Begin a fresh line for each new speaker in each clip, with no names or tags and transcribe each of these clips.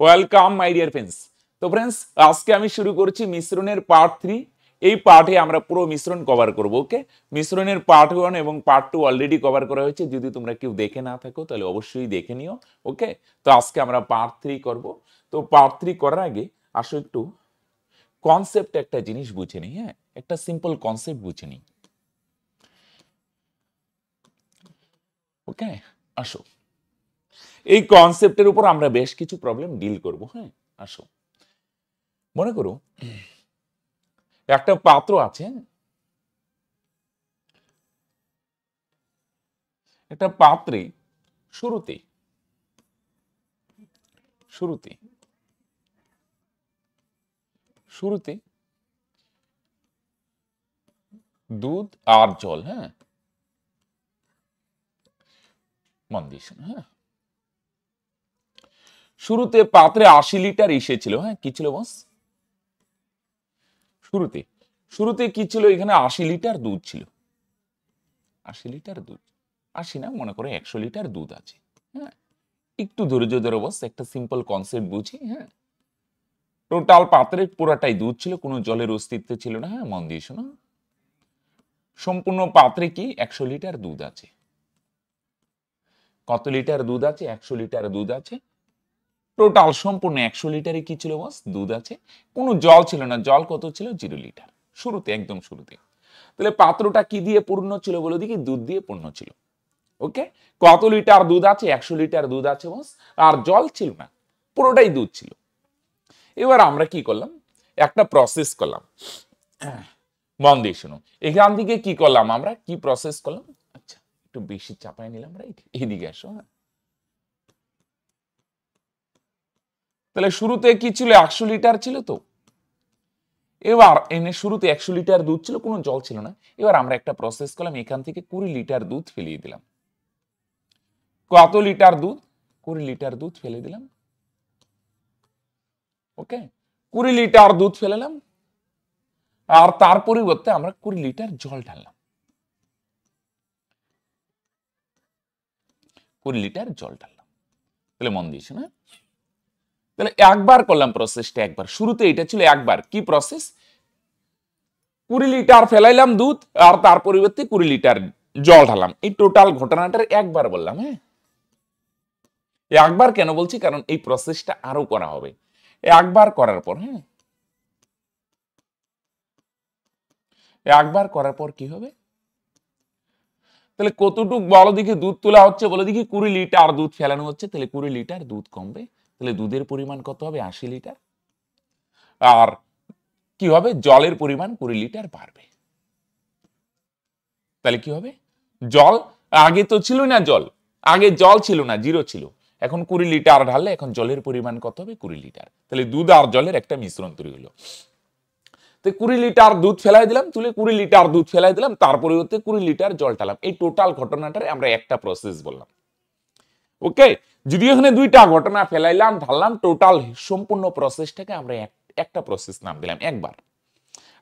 Welcome my dear friends. তো friends, আজকে আমি শুরু করছি মিশ্রণের পার্ট 3। এই পার্টে আমরা পুরো মিশ্রণ কভার করব। ওকে, মিশ্রণের পার্ট 1 এবং পার্ট 2 অলরেডি কভার করা হয়েছে। যদি তোমরা কেউ দেখে না থাকো তাহলে অবশ্যই দেখে নিও। ওকে, তো আজকে আমরা পার্ট 3 করব। তো পার্ট 3 করার আগে আসো একটু কনসেপ্ট একটা জিনিস বুঝে নিই। হ্যাঁ, একটা সিম্পল কনসেপ্ট বুঝে নিই। ওকে, আসো এই কনসেপ্টের উপর আমরা বেশ কিছু প্রবলেম ডিল করব। হ্যাঁ, আসো মনে করো একটা পাত্র আছে, একটা পাত্রে শুরুতে শুরুতে শুরুতে দুধ আর জল। হ্যাঁ, মন দিস না। হ্যাঁ, শুরুতে পাত্রে 80 লিটার এসেছিল। হ্যাঁ, কি ছিল বস? শুরুতে শুরুতে কি ছিল? এখানে 80 লিটার দুধ ছিল। 80 লিটার দুধ, 80 না, মনে করে 100 লিটার দুধ আছে। হ্যাঁ, একটু ধৈর্য ধরে বস, একটা সিম্পল কনসেপ্ট বুঝি। হ্যাঁ, টোটাল পাত্রে পুরাটাই দুধ ছিল, কোনো জলের অস্তিত্ব ছিল না। হ্যাঁ, মন দিয়ে শোনো, সম্পূর্ণ পাত্রে কি 100 লিটার দুধ আছে। কত লিটার দুধ আছে? 100 লিটার দুধ আছে। টোটাল সম্পূর্ণ 100 লিটারে কি ছিল বস? দুধ আছে। কোনো জল ছিল না। জল কত ছিল? 0 লিটার। শুরুতে, একদম শুরুতে। তাহলে পাত্রটা কি দিয়ে পূর্ণ ছিল বলে দেখি? দুধ দিয়ে পূর্ণ ছিল। ওকে, কত লিটার দুধ আছে? 100 লিটার দুধ আছে বস। আর জল ছিল না, পুরোটাই দুধ ছিল। এবার আমরা কি করলাম? একটা প্রসেস করলাম। মন দিয়ে শুনো, এখান থেকে কি করলাম আমরা? কি প্রসেস করলাম? আচ্ছা, একটু বেশি চাপাই নিলাম। রাইট, এদিকে আসো। হ্যাঁ, তাহলে শুরুতে কি ছিল? 100 লিটার ছিল। তো এবার এনে শুরুতে 100 লিটার দুধ ছিল, কোনো জল ছিল না। এবার আমরা একটা প্রসেস করলাম, এখান থেকে 20 লিটার দুধ ফেলিয়ে দিলাম। কত লিটার দুধ? 20 লিটার দুধ ফেলে দিলাম। ওকে, 20 লিটার দুধ ফেলালাম, আর তার পরিবর্তে আমরা 20 লিটার জল ঢাললাম। 20 লিটার জল ঢাললাম। তাহলে মন দিয়েছে না? তাহলে একবার করলাম প্রসেসটা, একবার। শুরুতে এটা ছিল একবার। কি প্রসেস? 20 লিটার ফেলাইলাম দুধ, আর তার পরিবর্তে 20 লিটার জল ঢাললাম। এই টোটাল ঘটনাটার একবার বললাম। হ্যাঁ, একবার কেন বলছি? কারণ এই প্রসেসটা আরো করা হবে। একবার করার পর, হ্যাঁ, একবার করার পর কি হবে? তাহলে কতটুক বলো দেখি দুধ তোলা হচ্ছে? বলো দেখি 20 লিটার দুধ ফেলানো হচ্ছে, তাহলে 20 লিটার দুধ কমবে। তাহলে দুধের পরিমাণ কত হবে? 80 লিটার। আর কি হবে? জলের পরিমাণ 20 লিটার বাড়বে। তাহলে কি হবে? জল, আগে তো ছিল না জল, আগে জল ছিল না, জিরো ছিল। এখন 20 লিটার ঢাললে এখন জলের পরিমাণ কত হবে? 20 লিটার। তাহলে দুধ আর জলের একটা মিশ্রণ তৈরি হলো। তো 20 লিটার দুধ ফেলাই দিলাম, তুলে 20 লিটার দুধ ফেলাই দিলাম, তার পরিবর্তে 20 লিটার জল ঢালাম। এই টোটাল ঘটনাটারে আমরা একটা প্রসেস বললাম। ওকে, যদি এখানে দুইটা ঘটনা ফেলাইলাম, ঢাললাম, টোটাল সম্পূর্ণ প্রসেসটাকে আমরা একটা প্রসেস নাম দিলাম, একবার।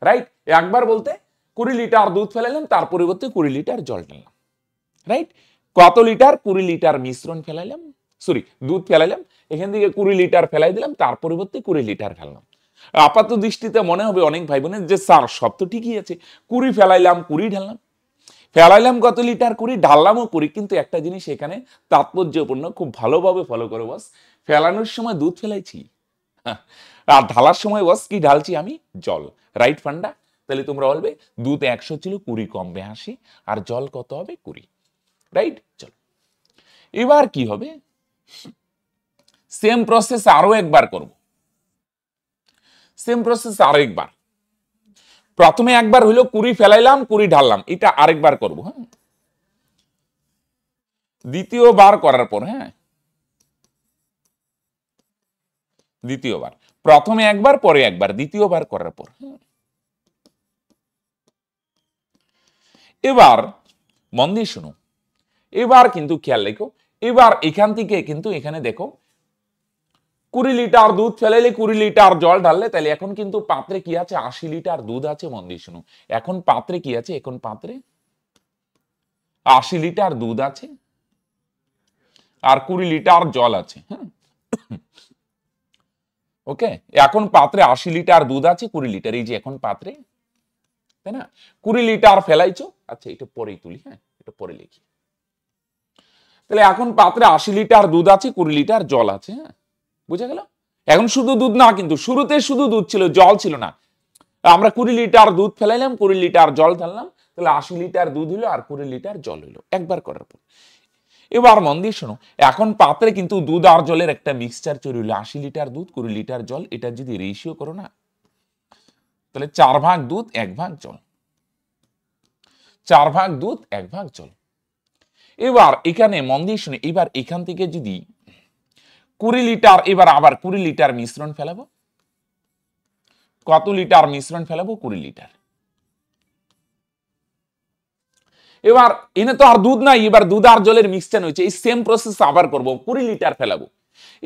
রাইট, একবার বলতে 20 লিটার দুধ ফেলাইলাম, তার পরিবর্তে 20 লিটার জল ঢাললাম। রাইট, কত লিটার? 20 লিটার মিশ্রণ ফেলাইলাম, সরি দুধ ফেলাইলাম, এখান থেকে 20 লিটার ফেলাই দিলাম, তার পরিবর্তে 20 লিটার ঢাললাম। আপাত দৃষ্টিতে মনে হবে অনেক ভাই বোনের যে স্যার সব তো ঠিকই আছে, 20 ফেলাইলাম, 20 ঢাললাম। ফেলাইলাম কত লিটার? 20, ঢাললামও 20। কিন্তু একটা জিনিস এখানে তাৎপর্যপূর্ণ, খুব ভালোভাবে ফলো করো বস। ফেলানোর সময় দুধ ফেলাইছি, আর ঢালার সময় বস কি ঢালছি? আমি জল। রাইট ফান্ডা? তাহলে তোমরা বলবে দুধ 100 ছিল, 20 কমবে 80, আর জল কত হবে? 20। রাইট, চলো এবার কি হবে? সেম প্রসেস আরো একবার করব। সেম প্রসেস আরো একবার। প্রথমে একবার হইলো 20 ফেলাইলাম, 20 ঢাললাম, এটা আরেকবার করব। হ্যাঁ, দ্বিতীয়বার করার পর, হ্যাঁ, দ্বিতীয়বার। প্রথমে একবার, পরে একবার, দ্বিতীয়বার করার পর। হ্যাঁ, এবার মন দিয়ে শুনো, এবার কিন্তু খেয়াল রেখো, এবার এখান থেকে কিন্তু এখানে দেখো 20 লিটার দুধ ফেলাইলে 20 লিটার জল ঢাললে, তাহলে এখন কিন্তু পাত্রে কি আছে? 80 লিটার দুধ আছে। মন দিয়ে শুনো, এখন পাত্রে কি আছে? এখন পাত্রে 80 লিটার দুধ আছে, আর 20 লিটার জল আছে। হ্যাঁ, ওকে, এখন পাত্রে 80 লিটার দুধ আছে, 20 লিটার, এই যে এখন পাত্রে, তাই না, 20 লিটার ফেলাইছো। আচ্ছা, এটা পরেই তুলি, হ্যাঁ, এটা পরে লিখি। তাহলে এখন পাত্রে 80 লিটার দুধ আছে, 20 লিটার জল আছে, হ্যাঁ, বুঝা গেল। এখন শুধু দুধ না, কিন্তু শুরুতে শুধু দুধ ছিল, জল ছিল না। আমরা 20 লিটার দুধ ফেলাইলাম, 20 লিটার জল ঢাললাম, তাহলে 80 লিটার দুধ হলো আর 20 লিটার জল হলো একবার করার পর। এবার মন দিয়ে শোনো, এখন পাত্রে কিন্তু দুধ আর জলের একটা মিক্সচার তৈরি হলো। 80 লিটার দুধ, 20 লিটার জল, এটা যদি রেশিও করো না, তাহলে 4 ভাগ দুধ 1 ভাগ জল, 4 ভাগ দুধ 1 ভাগ জল। এবার এখানে মন দিয়ে শুনে, এবার এখান থেকে যদি 20 লিটার, এবার আবার 20 লিটার মিশ্রণ ফেলাবো। কত লিটার মিশ্রণ ফেলাবো? 20 লিটার। এবার এনে তো আর দুধ নাই, এবার দুধ আর জলের মিক্সচার হয়েছে, এই সেম প্রসেস আবার করব, 20 লিটার ফেলাবো।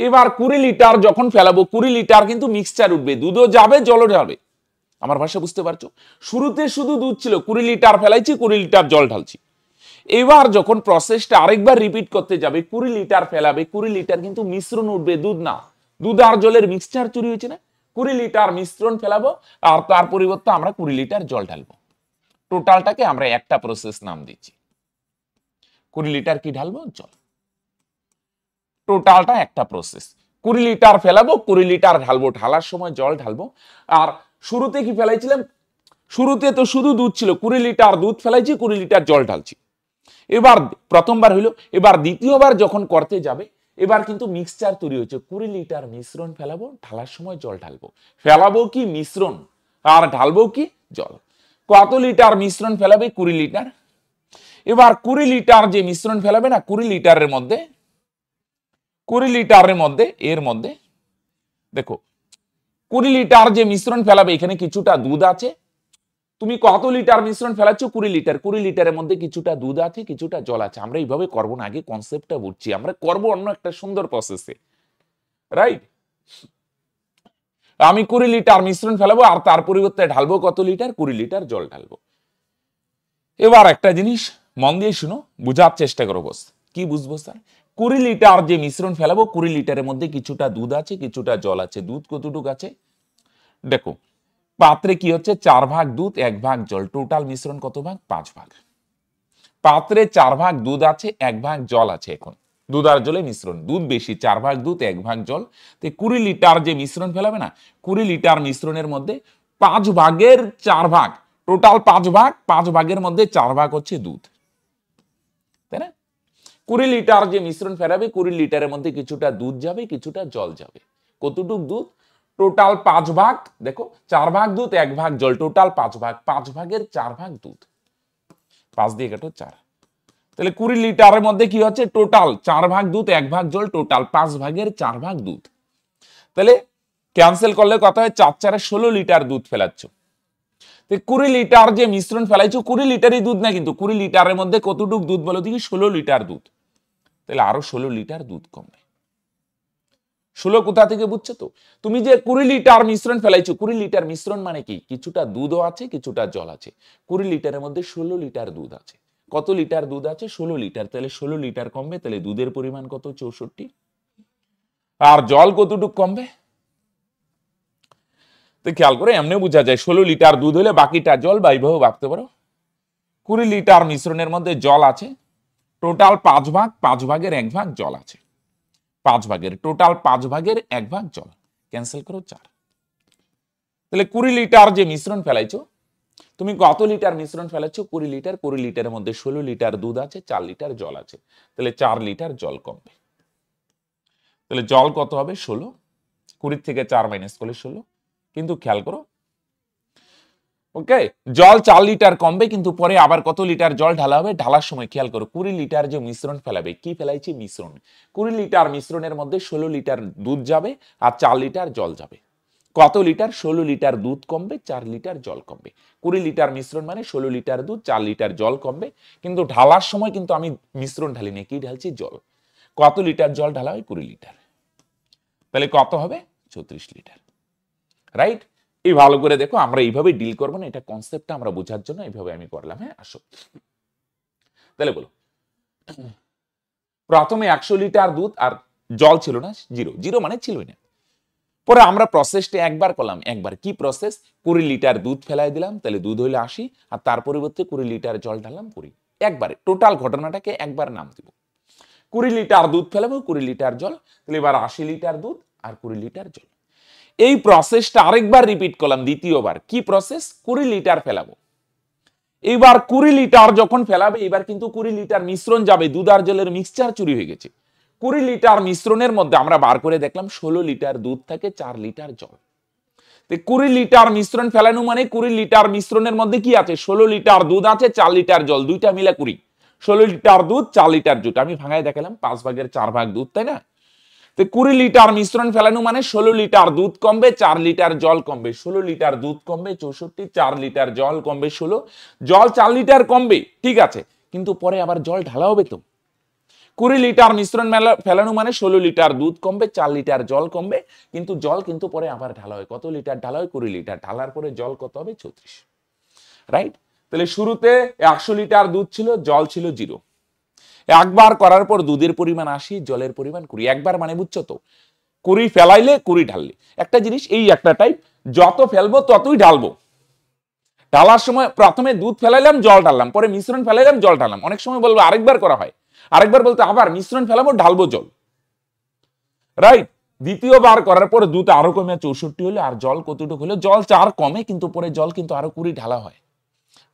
এবার 20 লিটার যখন ফেলাবো, 20 লিটার কিন্তু মিক্সচার উঠবে, দুধও যাবে জলও যাবে। আমার ভাষা বুঝতে পারছো? শুরুতে শুধু দুধ ছিল, 20 লিটার ফেলাইছি, 20 লিটার জল ঢালছি। এবার যখন প্রসেসটা আরেকবার রিপিট করতে যাবে, 20 লিটার ফেলাবে, 20 লিটার কিন্তু মিশ্রণ উঠবে, দুধ না, দুধ আর জলের মিক্সচার তৈরি হয়েছে না, 20 লিটার মিশ্রণ ফেলাবো, আর তার পরিবর্তে আমরা 20 লিটার জল ঢালবো। টোটালটাকে আমরা একটা প্রসেস নাম দিচ্ছি। 20 লিটার কি ঢালবো? জল। টোটালটা একটা প্রসেস। 20 লিটার ফেলাবো, 20 লিটার ঢালবো, ঢালার সময় জল ঢালবো। আর শুরুতে কি ফেলাইছিলাম? শুরুতে তো শুধু দুধ ছিল, 20 লিটার দুধ ফেলাইছি, 20 লিটার জল ঢালছি। এবার প্রথমবার হইলো, এবার দ্বিতীয়বার যখন করতে যাবে, এবার কিন্তু মিক্সচার তৈরি হয়েছে, 20 লিটার মিশ্রণ ফেলাবো, ঢালার সময় জল ঢালবো। ফেলাবো কি মিশ্রণ, আর ঢালবো কি জল। কত লিটার মিশ্রণ ফেলাবে? 20 লিটার। এবার 20 লিটার যে মিশ্রণ ফেলাবে না, 20 লিটারের মধ্যে, 20 লিটারের মধ্যে, এর মধ্যে দেখো 20 লিটার যে মিশ্রণ ফেলাবে, এখানে কিছুটা দুধ আছে। তুমি কত লিটার মিশ্রণ ফেলাচ্ছ? 20 লিটার। 20 লিটারের মধ্যে কিছুটা দুধ আছে, কিছুটা জল আছে। আমরা এইভাবে করবো না, আগে কনসেপ্টটা বুঝছি, আমরা করবো অন্য একটা সুন্দর প্রসেসে, রাইট। আমি 20 লিটার মিশ্রণ ফেলাবো, আর তার পরিবর্তে ঢালবো কত লিটার? 20 লিটার জল ঢালবো। এবার একটা জিনিস মন দিয়ে শুনো, বুঝার চেষ্টা করো বস। কি বুঝবো স্যার? 20 লিটার যে মিশ্রণ ফেলাবো, 20 লিটারের মধ্যে কিছুটা দুধ আছে, কিছুটা জল আছে। দুধ কতটুকু আছে? দেখো পাত্রে কি হচ্ছে, 4 ভাগ দুধ 1 ভাগ জল, টোটাল মিশ্রণ কত ভাগ? 5 ভাগ। পাত্রে 4 ভাগ দুধ আছে, 1 ভাগ জল আছে। এখন দুধ আর জলে মিশ্রণ, দুধ বেশি, 4 ভাগ দুধ 1 ভাগ জল। তো 20 লিটার যে মিশ্রণ ফেলাবে না, 20 লিটার মিশ্রণের মধ্যে 5 ভাগের 4 ভাগ, টোটাল 5 ভাগ, 5 ভাগের মধ্যে 4 ভাগ হচ্ছে দুধ, তাই না? 20 লিটার যে মিশ্রণ ফেলাবে, 20 লিটারের মধ্যে কিছুটা দুধ যাবে, কিছুটা জল যাবে। কতটুক দুধ? টোটাল 5 ভাগ। দেখো 4 ভাগ দুধ 1 ভাগ জল, টোটাল 5 ভাগ, 5 ভাগের 4 ভাগ দুধ, 5 দিয়ে কাটো 4। তাহলে 20 লিটারের মধ্যে কি হচ্ছে? টোটাল 4 ভাগ দুধ 1 ভাগ জল, টোটাল 5 ভাগের 4 ভাগ দুধ। তাহলে ক্যান্সেল করলে কত হয়? 4 4 16 লিটার দুধ ফেলাচ্ছ। 20 লিটার যে মিশ্রণ ফেলাইছো, 20 লিটারই দুধ না, কিন্তু 20 লিটারের মধ্যে কতটুক দুধ বলো দেখি? 16 লিটার দুধ। তাহলে আরো 16 লিটার দুধ কমবে। 16 কোথা থেকে বুঝছো তো? তুমি যে 20 লিটার মিশ্রণ ফেলাইছো, 20 লিটার মিশ্রণ মানে কি? কিছুটা দুধও আছে, কিছুটা জল আছে। 20 লিটারের মধ্যে 16 লিটার দুধ আছে। কত লিটার দুধ আছে? 16 লিটার। তাহলে 16 লিটার কমবে, তাহলে দুধের পরিমাণ কত? 64। আর জল কতটুক কমবে? তো খেয়াল করে এমনি বোঝা যায়, 16 লিটার দুধ হলে বাকিটা জল, বা এইভাবে ভাবতে পারো। 20 লিটার মিশ্রণের মধ্যে জল আছে, টোটাল 5 ভাগ, 5 ভাগের 1 ভাগ জল আছে। 5 ভাগের, টোটাল 5 ভাগের 1 ভাগ জল। ক্যান্সেল করো 4। তাহলে 20 লিটার যে মিশ্রণ ফেলাইছো, তুমি কত লিটার মিশ্রণ ফেলাচ্ছো? 20 লিটার। 20 লিটারের মধ্যে 16 লিটার দুধ আছে, 4 লিটার জল আছে। তাহলে 4 লিটার জল কমবে। তাহলে জল কত হবে? 16। 20 থেকে 4 মাইনাস করলে 16। কিন্তু খেয়াল করো, ওকে, জল 4 লিটার কমবে, কিন্তু পরে আবার কত লিটার জল ঢালা হবে? ঢালার সময় খেয়াল করো, 20 লিটার যে মিশ্রণ ফেলাবে, কি ফেলাইছি? মিশ্রণ। 20 লিটার মিশ্রণের মধ্যে 16 লিটার দুধ যাবে, আর 4 লিটার জল যাবে। কত লিটার? 16 লিটার দুধ কমবে, 4 লিটার জল কমবে। 20 লিটার মিশ্রণ মানে 16 লিটার দুধ, 4 লিটার জল কমবে। কিন্তু ঢালার সময় কিন্তু আমি মিশ্রণ ঢালি না, কি ঢালছি? জল। কত লিটার জল ঢালা হয়? 20 লিটার। তাহলে কত হবে? 34 লিটার, রাইট। এই ভালো করে দেখো, আমরা এইভাবে ডিল করবো না, এটা কনসেপ্টটা আমরা বোঝার জন্য এইভাবে আমি করলাম। হ্যাঁ, আসো তাহলে বলো, প্রথমে 100 লিটার দুধ আর জল ছিল না, জিরো, জিরো মানে ছিলই না। পরে আমরা প্রসেসটা একবার করলাম, একবার কি প্রসেস, 20 লিটার দুধ ফেলাই দিলাম, তাহলে দুধ হইলো 80, আর তার পরিবর্তে 20 লিটার জল ঢাললাম 20, একবারে টোটাল ঘটনাটাকে একবার নাম দিব। 20 লিটার দুধ ফেলাবো, 20 লিটার জল, তাহলে এবার 80 লিটার দুধ আর 20 লিটার জল। এই প্রসেসটা আরেকবার রিপিট করলাম, দ্বিতীয়বার। কি প্রসেস, 20 লিটার ফেলাবো। এইবার 20 লিটার যখন ফেলাবে, এবার কিন্তু 20 লিটার মিশ্রণ যাবে, দুধ আর জলের মিক্সচার চুরি হয়ে গেছে। 20 লিটার মিশ্রণের মধ্যে আমরা বার করে দেখলাম 16 লিটার দুধ থাকে, 4 লিটার জল। 20 লিটার মিশ্রণ ফেলানো মানে 20 লিটার মিশ্রণের মধ্যে কি আছে, 16 লিটার দুধ আছে, 4 লিটার জল, দুইটা মিলে 20, 16 লিটার দুধ, 4 লিটার জল। আমি ভাঙায় দেখালাম 5 ভাগের 4 ভাগ দুধ, তাই না? 20 লিটার মিশ্রণ ফেলানো মানে 16 লিটার দুধ কমবে, 4 লিটার জল কমবে, 16 লিটার দুধ কমবে 64, 4 লিটার জল কমবে 16, জল 4 লিটার কমবে, ঠিক আছে, কিন্তু পরে আবার জল ঢালা হবে তো। 20 লিটার মিশ্রণ ফেলানো মানে 16 লিটার দুধ কমবে, 4 লিটার জল কমবে, কিন্তু জল কিন্তু পরে আবার ঢালা হয়। কত লিটার ঢালা হয়, 20 লিটার। ঢালার পরে জল কত হবে, 34, রাইট? তাহলে শুরুতে 100 লিটার দুধ ছিল, জল ছিল 0। একবার করার পর দুধের পরিমাণ 80, জলের পরিমাণ 20। একবার মানে বুঝছো তো, 20 ফেলাইলে 20 ঢাললে। একটা জিনিস, এই একটা টাইপ, যত ফেলবো ততই ঢালবো। ঢালার সময় প্রথমে দুধ ফেলাইলাম, জল ঢাললাম, পরে মিশ্রণ ফেলাইলাম, জল ঢাললাম। অনেক সময় বলবো আরেকবার করা হয়, আরেকবার বলতে আবার মিশ্রণ ফেলাবো, ঢালবো জল, রাইট? দ্বিতীয়বার করার পর দুধ আরো কমে 64 হলো, আর জল কতটুকু হলো, জল 4 কমে, কিন্তু পরে জল কিন্তু আরো 20 ঢালা হয়।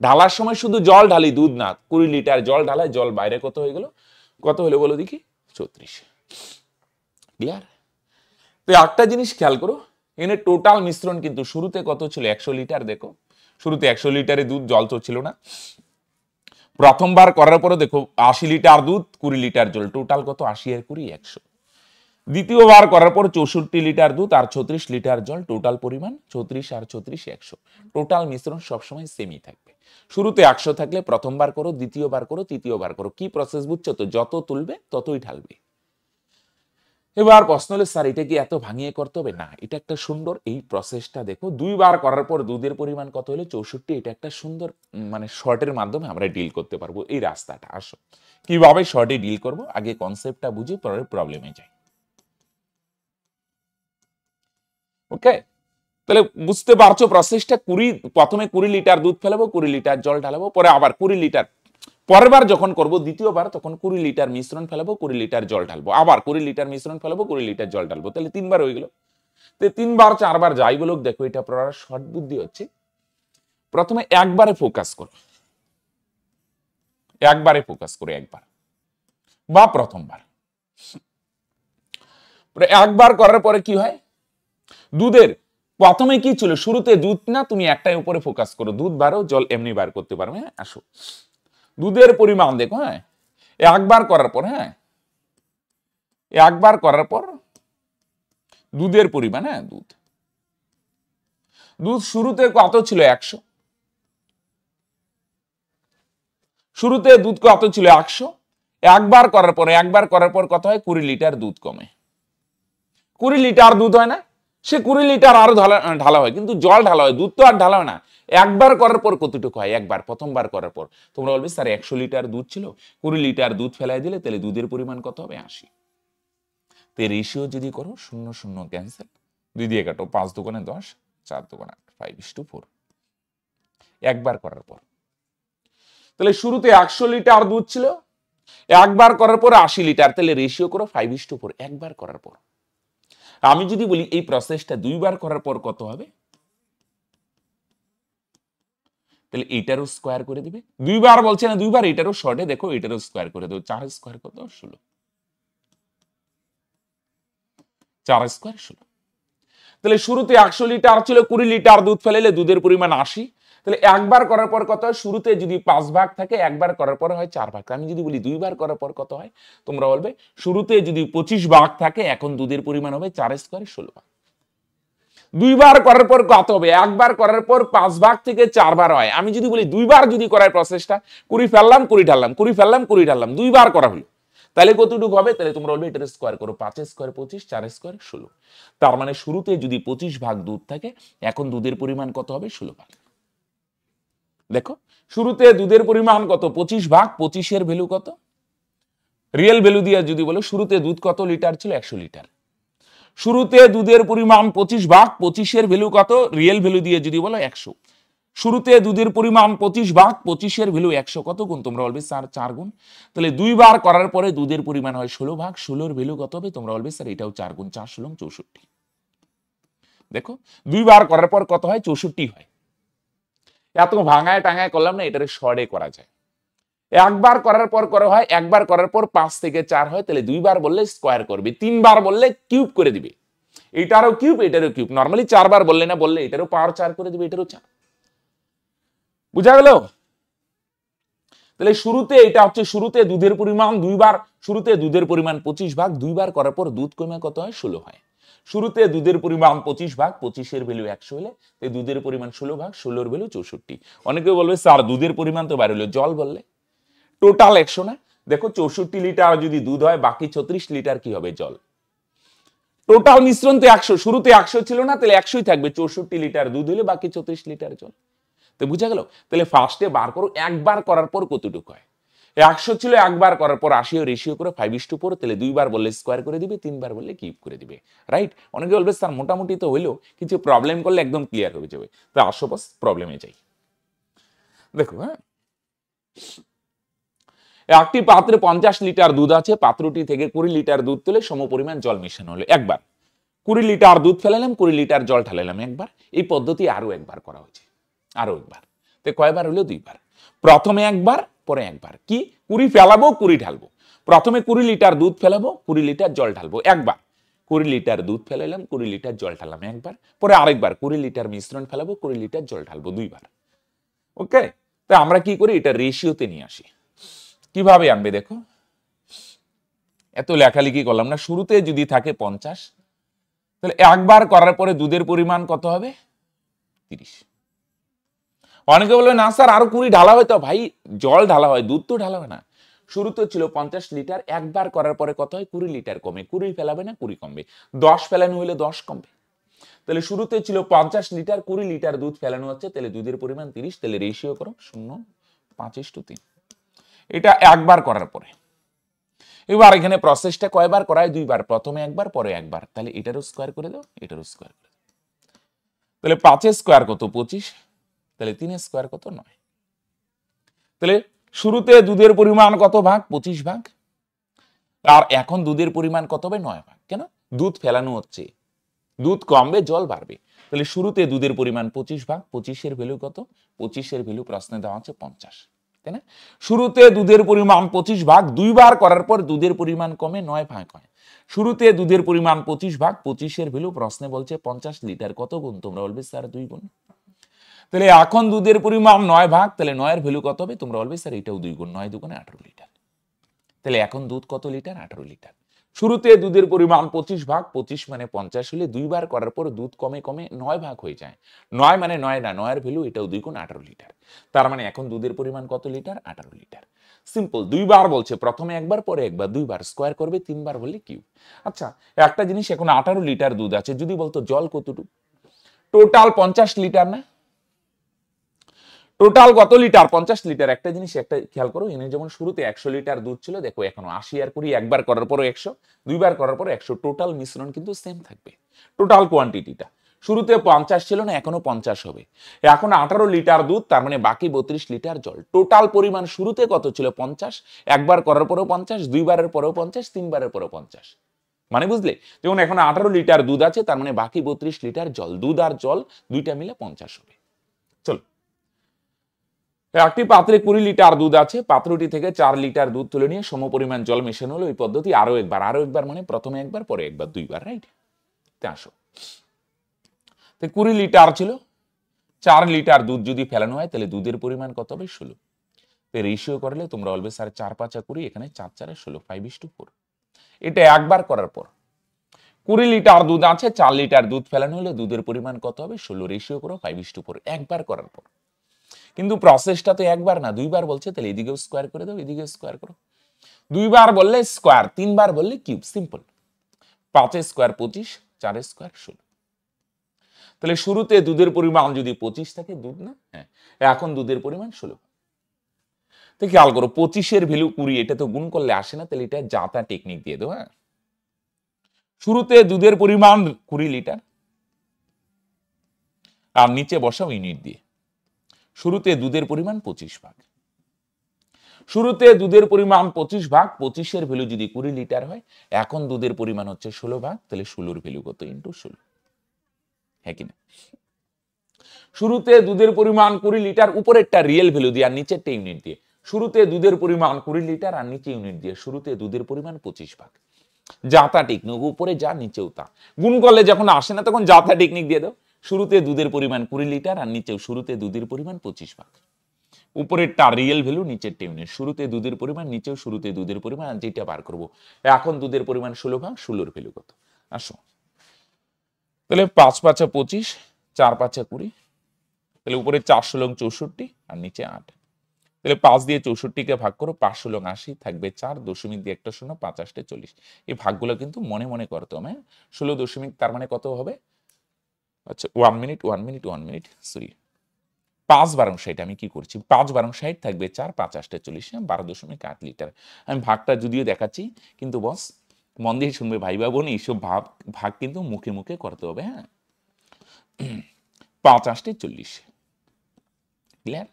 ঢালার সময় শুধু জল ঢালি, দুধ না। 20 লিটার জল ঢালায়, জল বাইরে কত হয়ে গেল, কত হলো বলো দেখি, 34। ক্লিয়ার? তো একটা জিনিস খেয়াল করো, এখানে টোটাল মিশ্রণ কিন্তু শুরুতে কত ছিল, 100 লিটার। দেখো শুরুতে 100 লিটারে দুধ, জল তো ছিল না। প্রথমবার করার পরে দেখো 80 লিটার দুধ, 20 লিটার জল, টোটাল কত, 80 আর 20 100। দ্বিতীয়বার করার পর 64 লিটার দুধ আর 36 লিটার জল, টোটাল পরিমাণ 34 আর 34 100। টোটাল মিশ্রণ সবসময় সেমই থাকবে। শুরুতে 100 থাকলে প্রথমবার করো, দ্বিতীয়বার করো, তৃতীয়বার করো। কি প্রসেস বুঝছো তো, যত তুলবে ততই ঢালবে। এবার প্রশ্ন হলো, স্যার এটা কি এত ভাঙিয়ে করতে হবে? না, এটা একটা সুন্দর, এই প্রসেসটা দেখো, 2 বার করার পর দুধের পরিমাণ কত হলো, 64। এটা একটা সুন্দর মানে শর্টের মাধ্যমে আমরা ডিল করতে পারবো এই রাস্তাটা। আসো কিভাবে শর্টে ডিল করব, আগে কনসেপ্টটা বুঝি, পরে প্রবলেমে যাই। ওকে, তাহলে বুঝতে পারছো প্রসেসটা। প্রথমে 20 লিটার দুধ ফেলাবো, 20 লিটার জল ঢালাবো, পরে আবার 20 লিটার, পরের বার যখন করব দ্বিতীয়বার, তখন 20 লিটার মিশ্রণ ফেলাবো, 20 লিটার জল ঢালবো, আবার 20 লিটার মিশ্রণ ফেলাবো, 20 লিটার জল ঢালবো। তাহলে 3 বার হয়ে গেল। তো 3 বার 4 বার যাই বলুক, দেখো এটা পড়ার শর্ট বুদ্ধি হচ্ছে, প্রথমে একবারে ফোকাস করো, একবারে ফোকাস করো, একবার বা প্রথমবার। একবার করার পরে কি হয়, দুধের প্রথমে কি ছিল, শুরুতে দুধ না, তুমি একটাই উপরে ফোকাস করো, দুধ বারো, জল এমনি বার করতে পারবে। হ্যাঁ আসো, দুধের পরিমাণ দেখো। হ্যাঁ, একবার করার পর, হ্যাঁ একবার করার পর দুধের পরিমাণ, হ্যাঁ দুধ শুরুতে কত ছিল, 100। শুরুতে দুধ কত ছিল, 100। একবার করার পর কত হয়, 20 লিটার দুধ কমে। 20 লিটার দুধ হয় না, সে 20 লিটার আরো ঢালা হয়, কিন্তু জল ঢালা হয়, দুধ তো আর ঢালা হয় না। একবার করার পর কতটুকু হয়, একবার প্রথমবার করার পর। তোমরা বলবে স্যার 100 লিটার দুধ ছিল, 20 লিটার দুধ ফেলাই দিলে, তাহলে দুধের পরিমাণ কত হবে, 80। তো রেশিও যদি করো, 0 0 ক্যান্সেল, 2 দিয়ে কাটো, 5 দোকানে 10, 4 দোকানে 5:4। একবার করার পর, তাহলে শুরুতে 100 লিটার দুধ ছিল, একবার করার পর 80 লিটার, তাহলে রেশিও করো 5:4। একবার করার পর। আমি যদি বলি এই প্রসেসটা 2 বার করার পর কত হবে, তাহলে এটারও স্কোয়ার করে দিবে। 2 বার বলছে না, 2 বার, এটারও শর্টে দেখো, এটারও স্কোয়ার করে দেবো। 4 স্কোয়ার কত, 16। 4 স্কোয়ার 16। তাহলে শুরুতে 100 লিটার ছিল, 20 লিটার দুধ ফেলাইলে দুধের পরিমাণ 80। তাহলে একবার করার পর কত হয়, শুরুতে যদি 5 ভাগ থাকে, একবার করার পর হয় 4 ভাগ। আমি যদি বলি 2 বার করার পর কত হয়, তোমরা বলবে শুরুতে যদি 25 ভাগ থাকে, এখন দুধের পরিমাণ হবে 4 স্কোয়ার 16 ভাগ। 2 বার করার পর কত হবে, একবার করার পর 5 ভাগ থেকে 4 বার হয়। আমি যদি বলি 2 বার যদি করার প্রসেসটা, 20 ফেললাম 20 ঢাললাম, 20 ফেললাম 20 ঢাললাম, 2 বার করা হলো, তাহলে কতটুকু হবে, তাহলে তোমরা বলবে এটার স্কোয়ার করো। 5 স্কোয়ার 25, 4 স্কোয়ার 16। তার মানে শুরুতে যদি 25 ভাগ দুধ থাকে, এখন দুধের পরিমাণ কত হবে, 16 ভাগ। দেখো শুরুতে দুধের পরিমাণ কত, 25 ভাগ 25 এর ভ্যালু কত, রিয়েল ভ্যালু দিয়ে যদি বলো, শুরুতে দুধ কত লিটার ছিল, 100 লিটার। শুরুতে দুধের পরিমাণ 25 ভাগ 25-এর ভ্যালু কত, রিয়েল ভ্যালু দিয়ে যদি বলো 100। শুরুতে দুধের পরিমাণ 25 ভাগ 25-এর ভ্যালু 100, কত গুণ, তোমরা বলবে স্যার 4 গুণ। তাহলে 2 বার করার পরে দুধের পরিমাণ হয় 16 ভাগ 16-এর ভ্যালু কত হবে, তোমরা বলবে স্যার এটাও 4 গুণ, 4 ষোলং 64। দেখো 2 বার করার পর কত হয়, 64 হয়। এত ভাঙায় টাঙায় করলাম না, এটারে শর্টে করা যায়। একবার করার পর করা হয়, একবার করার পর 5 থেকে 4 হয়, তাহলে 2 বার বললে স্কোয়ার করবে, 3 বার বললে কিউব করে দিবে। এটারও কিউব এটারও কিউব, নরমালি 4 বার বললে না, বললে এটারও পাওয়ার 4 করে দিবে, এটারও 4। বুঝা গেল? তাহলে শুরুতে এটা হচ্ছে শুরুতে দুধের পরিমাণ 2 বার, শুরুতে দুধের পরিমাণ 25 ভাগ 2 বার করার পর দুধ কমে কত হয়, 16 হয়। শুরুতে দুধের পরিমাণ 25 ভাগ 25-এর ভ্যালু 100 হলে এই দুধের পরিমাণ 16 ভাগ 16-এর ভ্যালু 64। অনেকে বলবে স্যার দুধের পরিমাণ তো বাইরে হলো, জল বললে টোটাল 100 না। দেখো 64 লিটার যদি দুধ হয়, বাকি 36 লিটার কি হবে, জল। টোটাল মিশ্রণ তো 100, শুরুতে 100 ছিল না, তাহলে 100ই থাকবে। 64 লিটার দুধ হলে বাকি 34 লিটার জল। তো বুঝা গেল? তাহলে ফার্স্টে বার করো, একবার করার পর কতটুকু হয়। 100 ছিল, একবার করার পর 80 রেশিও করে 5:4, তাহলে 2 বার বললে স্কোয়ার করে দিবে, 3 বার বললে কিউব করে দিবে, রাইট। অনেকে বলবে স্যার মোটামুটি তো হইলো, কিছু প্রবলেম করলে একদম ক্লিয়ার হয়ে যাবে। তো আসো বাস প্রবলেমে যাই। দেখো, হ্যাঁ, একটি পাত্রে 50 লিটার দুধ আছে, পাত্রটি থেকে 20 লিটার দুধ তুলে সমপরিমাণ জল মেশানো হলো। একবার 20 লিটার দুধ ফেলালাম, 20 লিটার জল ঢালালাম, একবার। এই পদ্ধতি আরো একবার করা হয়েছে, আরো একবার। তো কয়বার হলো, 2 বার। প্রথমে একবার, পরে একবার। কি 20 ফেলাবো 20 ঢালবো। প্রথমে 20 লিটার দুধ ফেলাবো, 20 লিটার জল ঢালবো, একবার। 20 লিটার দুধ ফেলালাম, 20 লিটার জল ঢাললাম, একবার। পরে আরেকবার 20 লিটার মিশ্রণ ফেলাবো, 20 লিটার জল ঢালবো, 2 বার। ওকে, তো আমরা কি করি, এটা রেশিওতে নিয়ে আসি। কিভাবে আনবে দেখো, এত লেখালেখি করলাম না। শুরুতে যদি থাকে 50, তাহলে একবার করার পরে দুধের পরিমাণ কত হবে, 30। অনেকে বলবে না স্যার আরো 20 ঢালা হয়। তো ভাই জল ঢালা হয়, দুধ তো ঢালা হয় না। শুরুতে ছিল 50 লিটার, একবার করার পরে কত হয়, 20 লিটার কমে। 20 ফেলাবে না, 20 কমবে। 10 ফেলানো হলে 10 কমবে। তাহলে শুরুতে ছিল 50 লিটার, 20 লিটার দুধ ফেলানো হচ্ছে, তাহলে দুধের পরিমাণ 30। তাহলে রেশিও করো 0, 5:3। এটা একবার করার পরে। এবার এখানে প্রসেসটা কয়বার করায়, 2 বার। প্রথমে একবার, পরে একবার। তাহলে এটারও স্কোয়ার করে দাও, এটারও স্কোয়ার করে দাও। তাহলে 5 স্কোয়ার কত, 25। তাহলে 3 স্কোয়ার কত, 9। তাহলে শুরুতে দুধের পরিমাণ কত ভাগ, 25 ভাগ। আর এখন দুধের পরিমাণ কত হবে, 9 ভাগ। কেন, দুধ ফেলানো হচ্ছে, দুধ কমবে জল বাড়বে। তাহলে শুরুতে দুধের পরিমাণ 25 ভাগ 25-এর ভ্যালু কত, 25-এর ভ্যালু প্রশ্নে দেওয়া আছে 50, তাই না। শুরুতে দুধের পরিমাণ 25 ভাগ, 2 বার করার পর দুধের পরিমাণ কমে 9 ভাগ হয়। শুরুতে দুধের পরিমাণ 25 ভাগ 25-এর ভ্যালু প্রশ্নে বলছে 50 লিটার, কত গুণ, তোমরা বলবে স্যার 2 গুণ। তাহলে এখন দুধের পরিমাণ 9 ভাগ, তাহলে 9-এর ভ্যালু কত হবে, তোমরা বলবে স্যার এটাও 2 গুণ, 9 দুগুণে 18 লিটার। তাহলে এখন দুধ কত লিটার, 18 লিটার। শুরুতে দুধের পরিমাণ 25 ভাগ 25 মানে 50 হলে 2 বার করার পর দুধ কমে কমে 9 ভাগ হয়ে যায়। 9 মানে 9 না, 9-এর ভ্যালু এটাও 2 গুণ, 18 লিটার। তার মানে এখন দুধের পরিমাণ কত লিটার, 18 লিটার। সিম্পল, 2 বার বলছে, প্রথমে একবার, পরে একবার, 2 বার স্কোয়ার করবে, 3 বার বললে কিউব। আচ্ছা, একটা জিনিস, এখন 18 লিটার দুধ আছে, যদি বলতো জল কতটুকু, টোটাল 50 লিটার না, টোটাল কত লিটার, 50 লিটার। একটা জিনিস একটা খেয়াল করো, এনে যেমন শুরুতে 100 লিটার দুধ ছিল, দেখো এখনো 80 আর 20, একবার করার পর 100, 2 বার করার পর 100, টোটাল মিশ্রণ কিন্তু সেম থাকবে, টোটাল কোয়ান্টিটিটা। শুরুতে 50 ছিল না, এখনো 50 হবে। এখন 18 লিটার দুধ, তার মানে বাকি 32 লিটার জল। টোটাল পরিমাণ শুরুতে কত ছিল, 50, একবার করার পরেও 50, 2 বারের পরেও 50, 3 বারের পরেও 50। মানে বুঝলে, যেমন এখন 18 লিটার দুধ আছে, তার মানে বাকি 32 লিটার জল। দুধ আর জল দুইটা মিলে 50 হবে। চলো, একটি পাত্রে 20 লিটার দুধ আছে, পাত্রটি থেকে 4 লিটার দুধ তুলে নিয়ে সমপরিমাণ জল মেশানো হলো। এই পদ্ধতি আরো একবার, আরো একবার মানে প্রথমে একবার, পরে একবার, 2 বার, রাইট। আসো, 20 লিটার ছিল, 4 লিটার দুধ যদি ফেলানো হয়, তাহলে দুধের পরিমাণ কত হবে, 16। রেশিও করলে তোমরা বলবে স্যার 4 5 20, এখানে 4 4 16, 5:4। এটা একবার করার পর 20 লিটার দুধ আছে, 4 লিটার দুধ ফেলানো হলে দুধের পরিমাণ কত হবে, 16। রেশিও করো 5:4, একবার করার পর। কিন্তু প্রসেসটা তো একবার না, 2 বার বলছে, তাহলে এদিকেও স্কোয়ার করে দাও, এদিকেও স্কোয়ার করো। 2 বার বললে স্কোয়ার, 3 বার বললে কিউব, সিম্পল। 5 square 25, 4 square 16। তাহলে শুরুতে দুধের পরিমাণ যদি 25 থাকে, দুধ না, হ্যাঁ, এখন দুধের পরিমাণ 16। তো খেয়াল করো, 25-এর ভ্যালু 20, এটা তো গুণ করলে আসে না, তাহলে এটা যাতা টেকনিক দিয়ে দেবো। হ্যাঁ, শুরুতে দুধের পরিমাণ 20 লিটার আর নিচে বসাও ইউনিট দিয়ে। শুরুতে দুধের পরিমাণ 25 ভাগ। শুরুতে দুধের পরিমাণ 25 ভাগ, 25-এর ভ্যালু যদি 20 লিটার হয়, এখন দুধের পরিমাণ হচ্ছে 16 ভাগ, তাহলে 16-র ভ্যালু কত ইন্টু 16, হ্যাঁ কিনা? শুরুতে দুধের পরিমাণ 20 লিটার, উপরেরটা রিয়েল ভ্যালু দিয়ে আর নিচেরটা ইউনিট দিয়ে। শুরুতে দুধের পরিমাণ 20 লিটার আর নিচে ইউনিট দিয়ে। শুরুতে দুধের পরিমাণ 25 ভাগ। যা তা টেকনিক, উপরে যা নিচেও তা। গুণ করলে যখন আসে না তখন যা তা টেকনিক দিয়ে দাও। শুরুতে দুধের পরিমাণ 20 লিটার আর নিচেও শুরুতে দুধের পরিমাণ 25 ভাগ। উপরেরটা রিয়েল ভ্যালু, নিচেরটা ইউনিট। শুরুতে দুধের পরিমাণ, নিচেও শুরুতে দুধের পরিমাণ, আর যেটা বার করব। এখন দুধের পরিমাণ 16 ভাগ, 16-র ভ্যালু কত? আসো, তাহলে 5 5 25, 4 5 20, তাহলে উপরে 4 16 64 আর নিচে 8। তাহলে 5 দিয়ে 64-কে ভাগ করো, 5 16 80, থাকবে 4, দশমিক দিয়ে একটা শূন্য, 5 8 40। এই ভাগগুলো কিন্তু মনে মনে করতে হবে। 16 দশমিক তার মানে কত হবে? আচ্ছা 1 মিনিট 1 মিনিট 1 মিনিট, সরি, 5 12 60। আমি কি করছি, 5 12 60 থাকবে 4, 5 8 40, 12.8 লিটার। আমি ভাগটা যদিও দেখাচ্ছি, কিন্তু বস মন দিয়ে শুনবে ভাই বা বোন, এইসব ভাগ কিন্তু মুখে মুখে করতে হবে। হ্যাঁ, 5 8 40, ক্লিয়ার?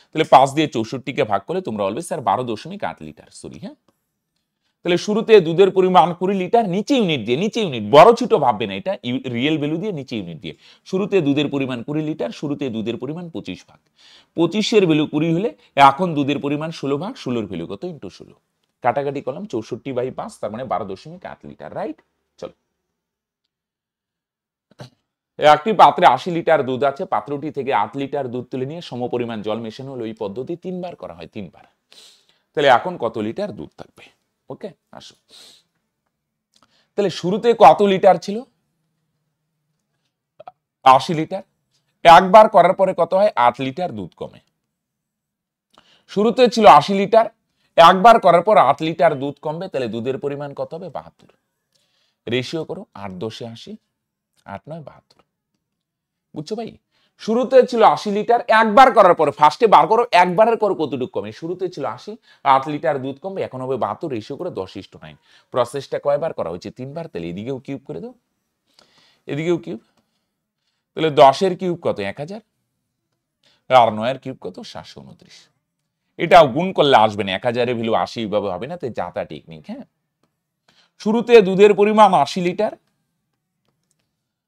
তাহলে 5 দিয়ে 64-কে ভাগ করলে তোমরা বলবে স্যার 12.8 লিটার, সরি। হ্যাঁ, তাহলে শুরুতে দুধের পরিমাণ 20 লিটার, নিচে ইউনিট দিয়ে, নিচে ইউনিট, বড় ছোট ভাববে না, এটা রিয়েল ভ্যালু দিয়ে, নিচে ইউনিট দিয়ে। শুরুতে দুধের পরিমাণ 20 লিটার, শুরুতে দুধের পরিমাণ 25 ভাগ। 25-এর ভ্যালু 20 হলে এখন দুধের পরিমাণ 16 ভাগ, 16-র ভ্যালু কত ইন্টু 16। কাটাকাটি করলাম, 64/5, তার মানে 12.8 লিটার, রাইট? চলো, একটি পাত্রে 80 লিটার দুধ আছে, পাত্রটি থেকে 8 লিটার দুধ তুলে নিয়ে সমপরিমাণ জল মেশানো হলো। এই পদ্ধতি 3 বার করা হয়, 3 বার। তাহলে এখন কত লিটার দুধ থাকবে? ওকে, আসো, তাহলে শুরুতে কত লিটার ছিল? 80 লিটার। একবার করার পরে কত হয়? 8 লিটার দুধ কমে। শুরুতে ছিল 80 লিটার, একবার করার পর 8 লিটার দুধ কমবে, তাহলে দুধের পরিমাণ কত হবে? 72। রেশিও করো, 8 10 80, 8 9 72। বুঝছো ভাই? শুরুতে ছিল 80 লিটার, একবার করার পরে ফার্স্টে বার করো, একবারের পর কতটুকু কমে? শুরুতে ছিল 80, 8 লিটার দুধ কমবে, এখন হবে 72, রেশিও করে 10:9। প্রসেসটা কয়বার করা হয়েছে? 3 বার। তাহলে এদিকেও কিউব করে দাও, এদিকেও কিউব। তাহলে 10-এর কিউব কত? 1000, আর 9-এর কিউব কত? 729। এটাও গুণ করলে আসবে না, 1000-এর ভ্যালু 80 ভাবে হবে না, তাই যাতা টেকনিক। হ্যাঁ, শুরুতে দুধের পরিমাণ 80 লিটার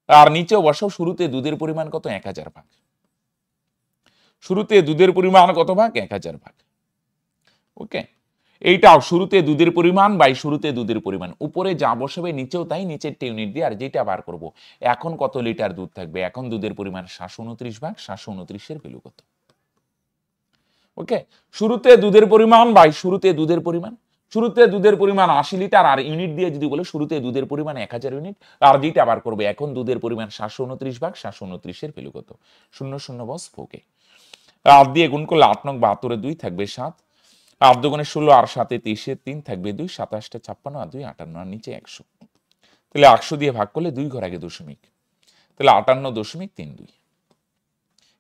আর নিচেও বসাও, শুরুতে দুধের পরিমাণ কত? 1000 ভাগ। শুরুতে দুধের পরিমাণ কত ভাগ? 1000 ভাগ। ওকে, এইটাও শুরুতে দুধের পরিমাণ বাই শুরুতে দুধের পরিমাণ, উপরে যা বসাবে নিচেও তাই, নিচের ইউনিট দিয়ে। আর যেটা বার করব, এখন কত লিটার দুধ থাকবে? এখন দুধের পরিমাণ 729 ভাগ, 729-এর ভ্যালু কত? ওকে, শুরুতে দুধের পরিমাণ বাই শুরুতে দুধের পরিমাণ। শুরুতে দুধের পরিমাণ 80 লিটার আর ইউনিট দিয়ে যদি বলে শুরুতে দুধের পরিমাণ 1000 ইউনিট, আর যেটা বার করবে এখন দুধের পরিমাণ 729 ভাগ, 729-এর ভ্যালু কত? 0 0 বস, ওকে। 8 দিয়ে গুণ করলে 8 9 72-এ 2 থাকবে 7, 8 2 16 আর 7 23-এ 3 থাকবে 2, 27 56 আর 2 58 আর নিচে 100। তাহলে 100 দিয়ে ভাগ করলে 2 ঘর আগে দশমিক, তাহলে 58.32।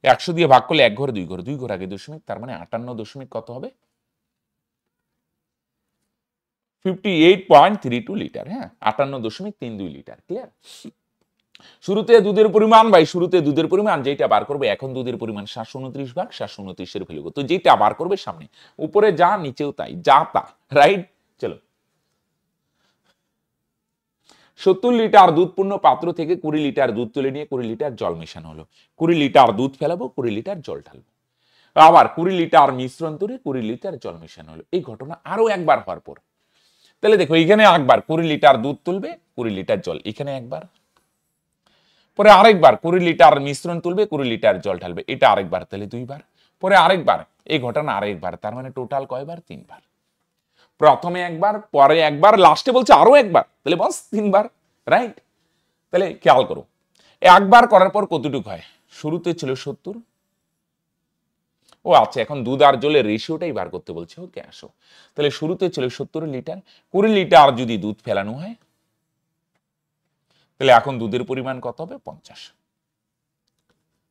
100 দিয়ে ভাগ করলে 1 ঘরে 2 ঘর, 2 ঘর আগে দশমিক, তার মানে 58 দশমিক কত হবে? 58.32 লিটার। হ্যাঁ, 58.32 লিটার, ক্লিয়ার? শুরুতে দুধের পরিমাণ বাই শুরুতে দুধের পরিমাণ, যেটা বার করবে এখন দুধের পরিমাণ 729 ভাগ, 729-এর ভ্যালু কত? যেটা বার করবে সামনে, উপরে যা নিচেও তাই, যা তা, রাইট? চলো, 70 লিটার দুধপূর্ণ পাত্র থেকে 20 লিটার দুধ তুলে নিয়ে 20 লিটার জল মেশানো হলো। 20 লিটার দুধ ফেলাবো, 20 লিটার জল ঢালবো। আবার 20 লিটার মিশ্রণ তৈরি, 20 লিটার জল মেশানো হলো। এই ঘটনা আরো একবার হওয়ার পর, তাহলে দেখো এখানে একবার 20 লিটার দুধ তুলবে, 20 লিটার জল, এখানে একবার, পরে আরেকবার 20 লিটার মিশ্রণ তুলবে, 20 লিটার জল ঢালবে, এটা আরেকবার, তাহলে 2 বার, পরে আরেকবার, এই ঘটনা আরেকবার, তার মানে টোটাল কয়বার? 3 বার। প্রথমে একবার, পরে একবার, লাস্টে বলছে আরো একবার, তাহলে বস 3 বার, রাইট? তাহলে খেয়াল করো, একবার করার পর কতটুকু হয়? শুরুতে ছিল 70, ও আচ্ছা, এখন দুধ আর জলের রেশিওটাই বার করতে বলছে। ওকে, আসো, তাহলে শুরুতে ছিল 70 লিটার, 20 লিটার যদি দুধ ফেলানো হয়, তাহলে এখন দুধের পরিমাণ কত হবে? 50।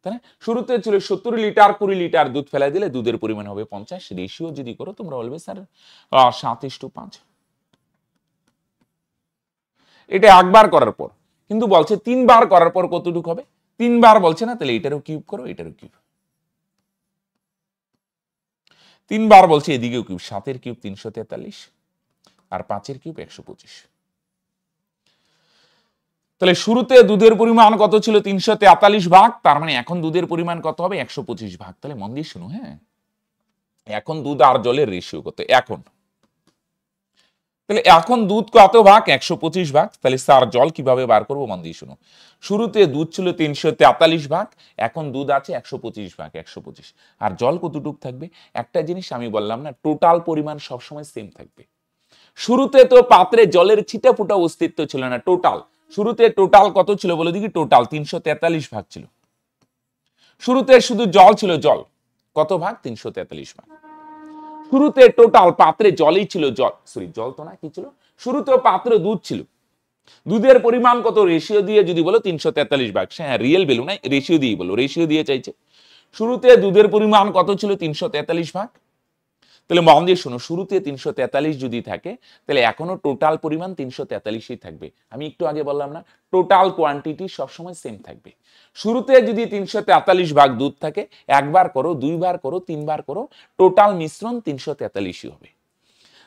তাই না? শুরুতে ছিল 70 লিটার, 20 লিটার দুধ ফেলাই দিলে দুধের পরিমাণ হবে 50। রেশিও যদি করো তোমরা বলবে স্যার 7:5। এটা একবার করার পর, কিন্তু বলছে 3 বার করার পর কতটুকু হবে, 3 বার বলছে না, তাহলে এটারও কিউব করো, এটারও কিউব। 3 বার বলছে এদিকেও কিউব, 7 এর কিউব 343 আর 5 এর কিউব 125। তাহলে শুরুতে দুধের পরিমাণ কত ছিল 343 ভাগ, তার মানে এখন দুধের পরিমাণ কত হবে 125 ভাগ। তাহলে মন দিয়ে শুনো, হ্যাঁ এখন দুধ আর জলের রেশিও কত এখন, তাহলে এখন দুধ কত ভাগ 125 ভাগ। তাহলে স্যার জল কিভাবে বার করবো, মন দিয়ে শুনো। শুরুতে দুধ ছিল 343 ভাগ, এখন দুধ আছে 125 ভাগ, 125। আর জল কতটুক থাকবে, একটা জিনিস আমি বললাম না, টোটাল পরিমাণ সবসময় সেম থাকবে। শুরুতে তো পাত্রে জলের ছিটা ফুটা অস্তিত্ব ছিল না, টোটাল শুরুতে টোটাল কত ছিল বলে দেখি, টোটাল 343 ভাগ ছিল। শুরুতে শুধু জল ছিল, জল কত ভাগ 343 ভাগ। শুরুতে টোটাল পাত্রে জলই ছিল, জল সরি জল তো না, কি ছিল, শুরুতে পাত্রে দুধ ছিল। দুধের পরিমাণ কত রেশিও দিয়ে যদি বলো 343 ভাগ, হ্যাঁ রিয়েল ভ্যালু নাই, রেশিও দিয়ে বলো, রেশিও দিয়ে চাইছে। শুরুতে দুধের পরিমাণ কত ছিল 343 ভাগ। তাহলে মন দিয়ে শোনো, শুরুতে 343 যদি থাকে, তাহলে এখনো টোটাল পরিমাণ 343ই থাকবে। আমি একটু আগে বললাম না, টোটাল কোয়ান্টিটি সবসময় সেম থাকবে। শুরুতে যদি 343 ভাগ দুধ থাকে, একবার করো, দুইবার করো, তিনবার করো, টোটাল মিশ্রণ 343ই হবে।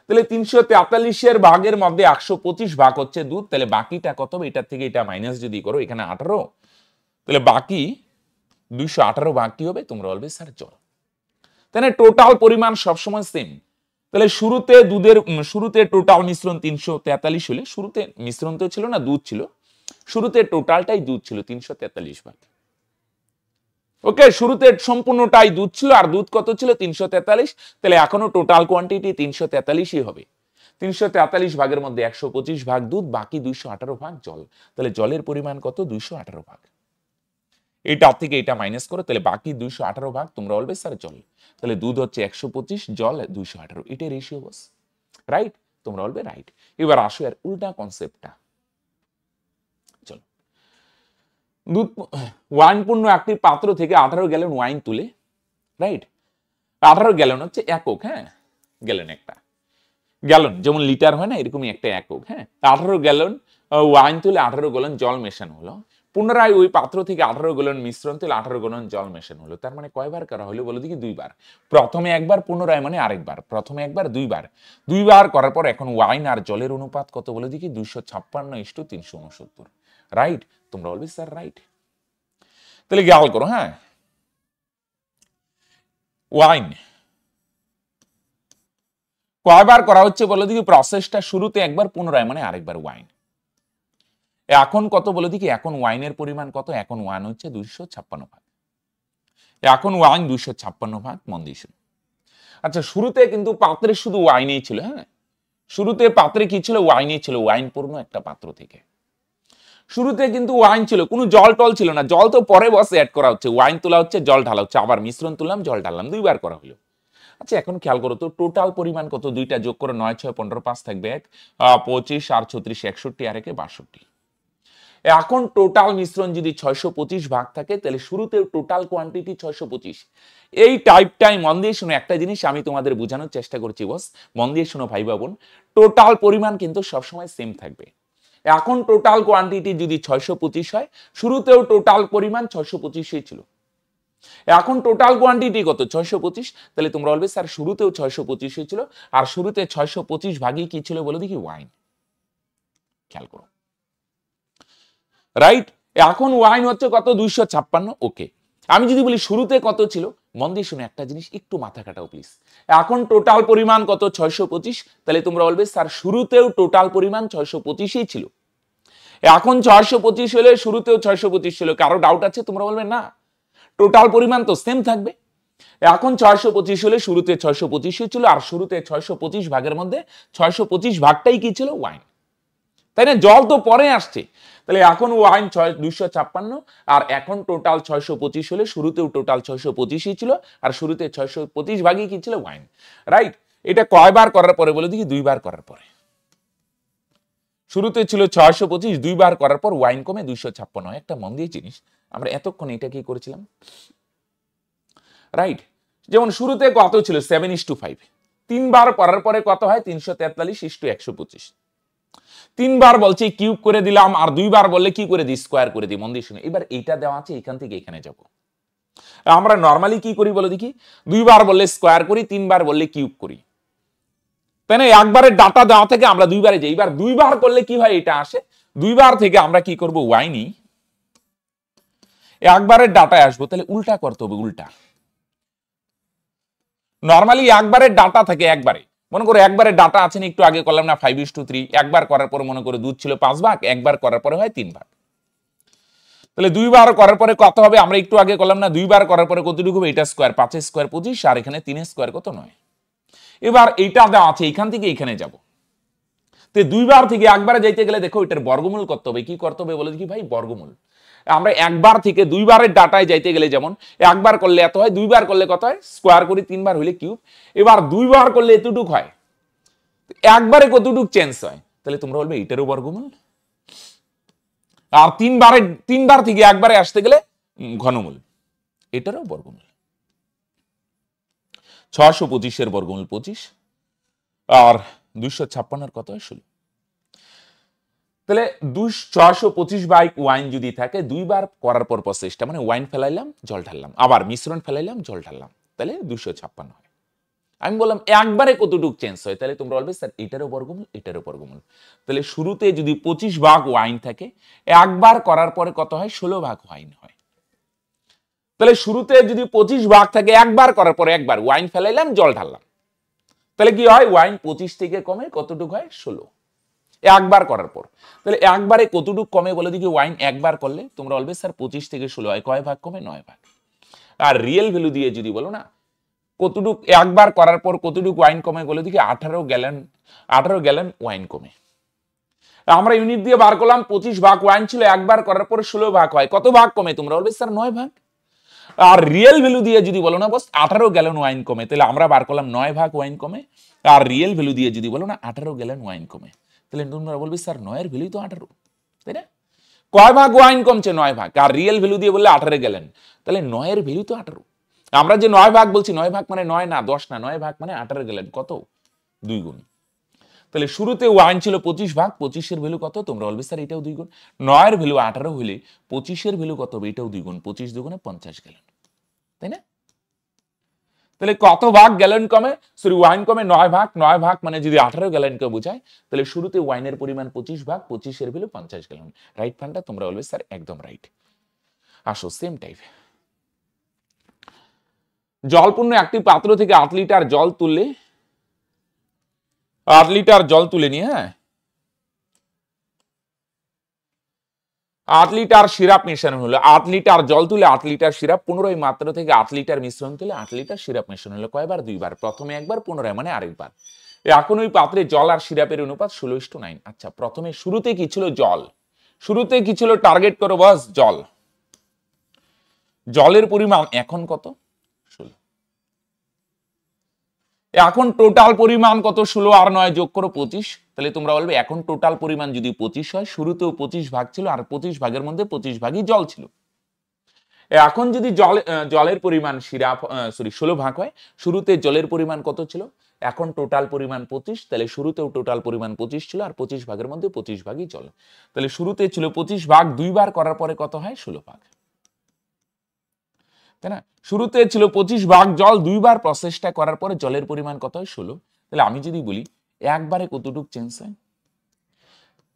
তাহলে 343 ভাগের মধ্যে 125 ভাগ হচ্ছে দুধ, তাহলে বাকিটা কত হবে, এটার থেকে এটা মাইনাস যদি করো, এখানে 18, তাহলে বাকি 218 ভাগ কি হবে, তোমরা বলবে স্যার জল। তাহলে টোটাল পরিমাণ সবসময় সেম। তাহলে শুরুতে টোটাল মিশ্রণ 343 হলে, শুরুতে মিশ্রণ তো ছিল না, দুধ ছিল, শুরুতে টোটালটাই দুধ ছিল 343 ভাগ। ওকে, শুরুতে সম্পূর্ণটাই দুধ ছিল, আর দুধ কত ছিল 343, তাহলে এখনো টোটাল কোয়ান্টিটি 343ই হবে। 343 ভাগের মধ্যে 125 ভাগ দুধ, বাকি 218 ভাগ জল। তাহলে জলের পরিমাণ কত 218 ভাগ। এটা থেকে এটা মাইনাস করো, তাহলে বাকি 218 ভাগ, তোমরা বলবে স্যার জল। তাহলে দুধ হচ্ছে 125, জল 218, এটাই রেশিও বস, রাইট, তোমরা বলবে রাইট। এবার আসো এর উল্টা কনসেপ্টটা, চলো। দুধ ওয়াইন পূর্ণ একটি পাত্র থেকে 18 গ্যালন ওয়াইন তুলে, রাইট, 18 গ্যালন হচ্ছে একক, হ্যাঁ গ্যালন একটা, গ্যালন যেমন লিটার হয় না, এরকমই একটা একক, হ্যাঁ 18 গ্যালন ওয়াইন তুলে 18 গ্যালন জল মেশানো হলো। পুনরায় ওই পাত্র থেকে 18 গ্যালন মিশ্রণ তুলে 18 গ্যালন জল মেশানো হলো। তার মানে কয়বার করা হলো বলো দেখি, দুইবার। প্রথমে একবার, পুনরায় মানে আরেকবার, প্রথমে একবার, দুইবার। দুইবার করার পর এখন ওয়াইন আর জলের অনুপাত কত বলে দেখি, 256:369, রাইট, তোমরা বলবে স্যার রাইট। তাহলে খেয়াল করো, হ্যাঁ ওয়াইন কয়বার করা হচ্ছে বলে দেখি, প্রসেসটা শুরুতে একবার, পুনরায় মানে আরেকবার ওয়াইন। এখন কত বলে দেখি, এখন ওয়াইনের পরিমাণ কত, এখন ওয়াইন হচ্ছে 256 ভাগ, এখন ওয়াইন 256 ভাগ, মন দিয়ে। আচ্ছা, শুরুতে কিন্তু পাত্রে শুধু ওয়াইনই ছিল, হ্যাঁ শুরুতে পাত্রে কি ছিল, ওয়াইনই ছিল, ওয়াইন পূর্ণ একটা পাত্র থেকে। শুরুতে কিন্তু ওয়াইন ছিল, কোনো জল টল ছিল না, জল তো পরে বসে অ্যাড করা হচ্ছে, ওয়াইন তোলা হচ্ছে, জল ঢালা হচ্ছে, আবার মিশ্রণ তুললাম, জল ঢাললাম, দুইবার করা হলো। আচ্ছা, এখন খেয়াল করো তো, টোটাল পরিমাণ কত, দুইটা যোগ করে 9, 6, 15, 5 থাকবে 1, 25 আর 36, 61 আর 1 62। এখন টোটাল মিশ্রণ যদি 625 ভাগ থাকে, তাহলে শুরুতে টোটাল কোয়ান্টিটি 625। এই টাইপটাই মন দিয়ে শুনো, একটা জিনিস আমি তোমাদের বোঝানোর চেষ্টা করছি বস, মন দিয়ে শুনো ভাই বোন, টোটাল পরিমাণ কিন্তু সবসময় সেম থাকবে। এখন টোটাল কোয়ান্টিটি যদি 625 হয়, শুরুতেও টোটাল পরিমাণ 625ই ছিল। এখন টোটাল কোয়ান্টিটি কত 625, তাহলে তোমরা বলবে স্যার শুরুতেও 625ই ছিল, আর শুরুতে 625 ভাগই কি ছিল বলে দেখি, ওয়াইন। খেয়াল করো, রাইট, এখন ওয়াইন হচ্ছে কত 256। ওকে, আমি যদি বলি শুরুতে কত ছিল, মন দিয়ে শুনে একটা জিনিস একটু মাথা কাটাও প্লিজ। এখন টোটাল পরিমাণ কত 625, তাহলে তোমরা বলবে স্যার শুরুতেও টোটাল পরিমাণ 625ই ছিল। এখন 625 হলে শুরুতেও 625 ছিল, কারো ডাউট আছে, তোমরা বলবে না, টোটাল পরিমাণ তো সেম থাকবে। এখন 625 হলে শুরুতে 625 ছিল, আর শুরুতে 625 ভাগের মধ্যে 625 ভাগটাই কি ছিল, ওয়াইন, তাই না, জল তো পরে আসছে। তাহলে এখন ওয়াইন 256, আর এখন টোটাল 625 হলে শুরুতেও টোটাল 625ই ছিল, আর শুরুতে 625 ভাগই কি ছিল, ওয়াইন, রাইট। এটা কয়বার করার পরে বলে দেখি, দুইবার করার পরে। শুরুতে ছিল 625, দুইবার করার পর ওয়াইন কমে 256 হয়। একটা মন দিয়ে জিনিস, আমরা এতক্ষণ এটা কি করেছিলাম, রাইট, যেমন শুরুতে কত ছিল 7:5, তিনবার করার পরে কত হয় 343:125। তিনবার বলছে কিউব করে দিলাম, আর দুইবার বললে কি করে দিই, স্কোয়ার করে দিই। মন দিয়ে শুনে, এবার এইটা দেওয়া আছে, এখান থেকে এখানে যাব। আমরা নর্মালি কি করি বলো দেখি, দুইবার বললে স্কোয়ার করি, তিনবার বললে কিউব করি, তাই না? একবারের ডাটা দেওয়া থেকে আমরা দুইবারে যাই। এবার দুইবার করলে কি হয়, এটা আসে। দুইবার থেকে আমরা কি করব, ওয়াই নিই, একবারের ডাটায় আসবো, তাহলে উল্টা করতে হবে, উল্টা। নর্মালি একবারের ডাটা থাকে একবারে, মনে করো একবারের ডাটা আছে না, একটু আগে করলাম না 5:3, একবার করার পরে মনে করো দুধ ছিল 5 ভাগ, একবার করার পরে হয় 3 ভাগ। তাহলে দুইবার করার পরে কত হবে, আমরা একটু আগে করলাম না, দুইবার করার পরে কতটুকু হবে, এটা স্কোয়ার, 5 স্কোয়ার 25, আর এখানে 3 স্কোয়ার কত, 9। এবার এইটা দেওয়া আছে, এখান থেকে এখানে যাব। তো দুইবার থেকে একবারে যাইতে গেলে দেখো এটার বর্গমূল করতে হবে। কি করতে হবে বলে কি ভাই, বর্গমূল। আমরা একবার থেকে দুইবারের ডাটায় যাইতে গেলে যেমন একবার করলে এত হয়, দুইবার করলে কত হয়, স্কোয়ার করি, তিনবার হইলে কিউব। এবার দুইবার করলে এতটুক হয়, একবারে কতটুক চেঞ্জ হয়, তাহলে তোমরা বলবে এটারও বর্গমূল। আর তিনবার থেকে একবারে আসতে গেলে ঘনমূল, এটারও বর্গমূল। 625 বর্গমূল 25, আর 256 কত হয়, 16। তাহলে 625 বাই ওয়াইন যদি থাকে, দুইবার করার পর প্রসেসটা মানে ওয়াইন ফেলাইলাম, জল ঢাললাম, আবার মিশ্রণ ফেলাইলাম, জল ঢাললাম, তাহলে 256 হয়। আমি বললাম একবারে কতটুকু চেঞ্জ হয়, তাহলে তোমরা বলবে স্যার এটারও বর্গমূল, এটারও বর্গমূল। তাহলে শুরুতে যদি 25 ভাগ ওয়াইন থাকে, একবার করার পরে কত হয়, 16 ভাগ ওয়াইন হয়। তাহলে শুরুতে যদি 25 ভাগ থাকে, একবার করার পরে একবার ওয়াইন ফেলাইলাম, জল ঢাললাম, তাহলে কি হয়, ওয়াইন 25 থেকে কমে কতটুকু হয়, 16, একবার করার পর। তাহলে একবারে কতটুকু কমে বলে দিকে, ওয়াইন একবার করলে তোমরা বলবে স্যার 25 থেকে 16 হয়, কয় ভাগ কমে, 9 ভাগ। আর রিয়েল ভ্যালু দিয়ে যদি বলো না, কতটুক একবার করার পর কতটুকু ওয়াইন কমে বলে দিকে, 18 গ্যালন ওয়াইন কমে। আমরা ইউনিট দিয়ে বার করলাম, 25 ভাগ ওয়াইন ছিল, একবার করার পর 16 ভাগ হয়, কত ভাগ কমে, তোমরা বলবে স্যার 9 ভাগ। আর রিয়েল ভ্যালু দিয়ে যদি বলো না বস 18 গ্যালন ওয়াইন কমে, তাহলে আমরা বার করলাম 9 ভাগ ওয়াইন কমে। আর রিয়েল ভ্যালু দিয়ে যদি বলো না 18 গ্যালন ওয়াইন কমে, তাহলে তোমরা বলবে স্যার 9 এর ভ্যালু তো 18, তাই না? কয় ভাগ ওয়াইন কমছে, 9 ভাগ। আর রিয়েল ভ্যালু দিয়ে বললে 18 গ্যালন, তাহলে 9 এর ভ্যালু তো 18। আমরা যে 9 ভাগ বলছি, 9 ভাগ মানে 9 না 10 না, 9 ভাগ মানে 18 গ্যালন, কত, 2 গুণ। তাহলে শুরুতে ওয়াইন ছিল 25 ভাগ, 25 এর ভ্যালু কত, তোমরা বলবে স্যার এটাও 2 গুণ। 9 এর ভ্যালু 18 হলে 25 এর ভ্যালু কত হবে, এটাও 2 গুণ, 25 দুগুণে 50 গ্যালন, তাই না? তাহলে কত ভাগ গ্যালন কমে, সরি ওয়াইন কমে 9 ভাগ। 9 ভাগ মানে যদি 18 গ্যালনকে বোঝায়, তাহলে শুরুতে ওয়াইনের পরিমাণ 25 ভাগ, 25 এর ভ্যালু 50 গ্যালন। রাইট ফান্ডা, তোমরা বলবে স্যার একদম রাইট। আসো সেম টাইপ, জলপূর্ণ একটি পাত্র থেকে 8 লিটার জল তুললে, 8 লিটার জল তুলে নিয়ে, হ্যাঁ 8 লিটার সিরাপ মেশানো হলো, 8 লিটার জল তুলে 8 লিটার সিরাপ, 15 মাত্রা থেকে 8 লিটার মিশ্রণ তুলে 8 লিটার সিরাপ মেশানো হলো, কয়বার, দুইবার, প্রথমে একবার, পুনরায় মানে আরেকবার। এখন ওই পাত্রে জল আর সিরাপের অনুপাত 16:9। আচ্ছা, প্রথমে শুরুতে কি ছিল, জল। শুরুতে কি ছিল, টার্গেট করো বস, জল। জলের পরিমাণ এখন কত, 16। এখন টোটাল পরিমাণ কত, 16 আর 9 যোগ করো 25। তাহলে তোমরা বলবে এখন টোটাল পরিমাণ যদি 25 হয়, শুরুতেও 25 ভাগ ছিল, আর 25 ভাগের মধ্যে 25 ভাগই জল ছিল। এখন যদি জলের পরিমাণ সিরাপ, সরি 16 ভাগ হয়, শুরুতে জলের পরিমাণ কত ছিল, এখন টোটাল পরিমাণ 25, তাহলে শুরুতেও টোটাল পরিমাণ 25 ছিল, আর 25 ভাগের মধ্যে 25 ভাগই জল। তাহলে শুরুতে ছিল 25 ভাগ, দুইবার করার পরে কত হয়, 16 ভাগ, তাই না? শুরুতে ছিল 25 ভাগ জল, দুইবার প্রসেসটা করার পরে জলের পরিমাণ কত হয়, 16। তাহলে আমি যদি বলি একবারে কতটুক চেঞ্জ হয়,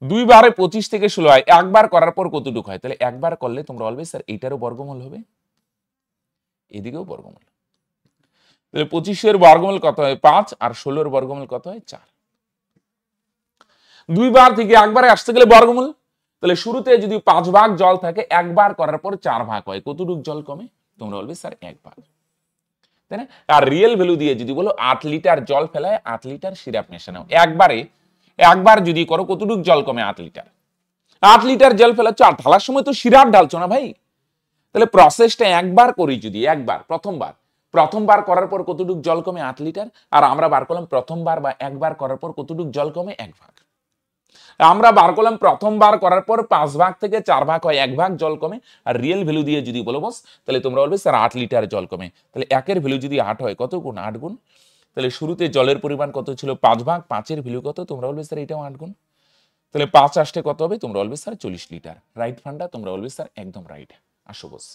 দুইবারে 25 থেকে 16 হয়, একবার করার পর কতটুক হয়, তাহলে একবার করলে তোমরা বলবে স্যার এটারও বর্গমূল হবে, এদিকেও বর্গমূল। তাহলে 25 এর বর্গমূল কত হয়, 5, আর 16 এর বর্গমূল কত হয়, 4। দুইবার থেকে একবারে আসতে গেলে বর্গমূল। তাহলে শুরুতে যদি 5 ভাগ জল থাকে, একবার করার পর 4 ভাগ হয়, কতটুক জল কমে, তোমরা বলবে স্যার 1 ভাগ, তাই না? আর রিয়েল ভ্যালু দিয়ে যদি বলো 8 লিটার জল ফেলায় 8 লিটার সিরাপ মেশানো, একবার যদি করো কতটুক জল কমে, 8 লিটার। 8 লিটার জল ফেলাচ্ছ, আর ঢালার সময় তো সিরাপ ঢালছো না ভাই। তাহলে প্রসেসটা একবার করি যদি, একবার প্রথমবার করার পর কতটুক জল কমে, 8 লিটার। আর আমরা বার করলাম প্রথমবার বা একবার করার পর কতটুক জল কমে, 1 ভাগ। আমরা বার করলাম প্রথমবার করার পর 5 ভাগ থেকে 4 ভাগ হয়, 1 ভাগ জল কমে। আর রিয়েল ভ্যালু দিয়ে যদি বলো বস, তাহলে তোমরা বলবে স্যার 8 লিটার জল কমে। তাহলে 1 এর ভ্যালু যদি 8 হয়, কত গুণ, 8 গুণ। তাহলে শুরুতে জলের পরিমাণ কত ছিল, 5 ভাগ, 5 এর ভ্যালু কত, তোমরা বলবে স্যার এটাও 8 গুণ। তাহলে 5 আসতে কত হবে? তোমরা বলবে স্যার 40 লিটার। রাইট ফান্ডা, তোমরা বলবে স্যার একদম রাইট। আসো বস।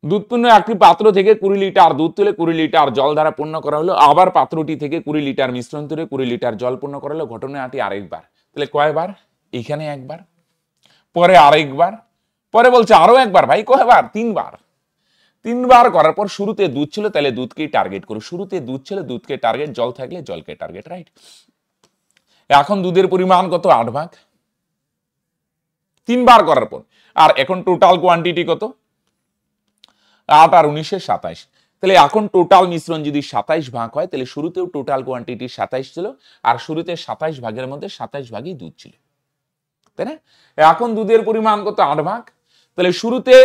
দুধপূর্ণ একটি পাত্র থেকে 20 লিটার দুধ তুলে 20 লিটার জল দ্বারা পূর্ণ করা হলো। আবার পাত্রটি থেকে 20 লিটার মিশ্রণ তুলে 20 লিটার জল পূর্ণ করা হলো। ঘটনাটি আরেকবার। তাহলে কয়বার? এখানে একবার, পরে আরেকবার, পরে বলছে আরো একবার। ভাই কয়বার? 3 বার। 3 বার করার পর শুরুতে দুধ ছিল, তাহলে দুধকেই টার্গেট করো। শুরুতে দুধ ছিল, দুধকে টার্গেট, জল থাকলে জলকে টার্গেট। রাইট। এখন দুধের পরিমাণ কত? 8 ভাগ। 3 বার করার পর। আর এখন টোটাল কোয়ান্টিটি কত? 8 আর 19 27। তাহলে এখন টোটাল মিশ্রণ যদি 27 ভাগ হয়, তাহলে শুরুতেও টোটাল কোয়ান্টিটি 27 ছিল, আর শুরুতে 27 ভাগের মধ্যে 27 ভাগই দুধ ছিল, তাই না? এখন দুধের পরিমাণ কত? 8 ভাগ। তাহলে শুরুতে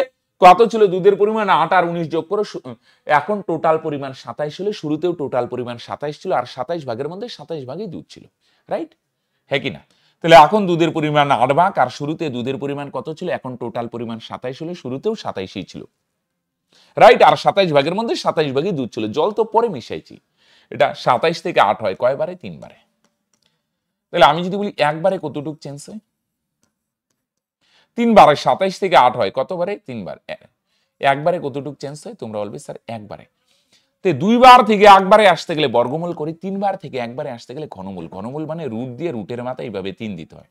কত ছিল দুধের পরিমাণ? 8 আর 19 যোগ করো, এখন টোটাল পরিমাণ 27 হলে শুরুতেও টোটাল পরিমাণ 27 ছিল, আর 27 ভাগের মধ্যে 27 ভাগই দুধ ছিল। রাইট, হ্যাঁ কি না? তাহলে এখন দুধের পরিমাণ 8 ভাগ, আর শুরুতে দুধের পরিমাণ কত ছিল? এখন টোটাল পরিমাণ 27 হলে শুরুতেও 27ই ছিল। রাইট, আর 27 ভাগের মধ্যে 27 ভাগই দুধ ছিল। জল তো পরে মিশাইছি। এটা 27 থেকে 8 হয় কয়বারে? 3 বারে। তাহলে আমি যদি বলি একবারে কতটুক চেঞ্জ হয়? 3 বারে। 27 থেকে 8 হয় কতবারে? 3 বার। একবারে কতটুক চেঞ্জ হয়? তোমরা বলবে স্যার একবারে। তো 2 বার থেকে একবারে আসতে গেলে বর্গমূল করি, 3 বার থেকে একবারে আসতে গেলে ঘনমূল। ঘনমূল মানে রুট দিয়ে রুটের মাথায় এইভাবে 3 দিতে হয়।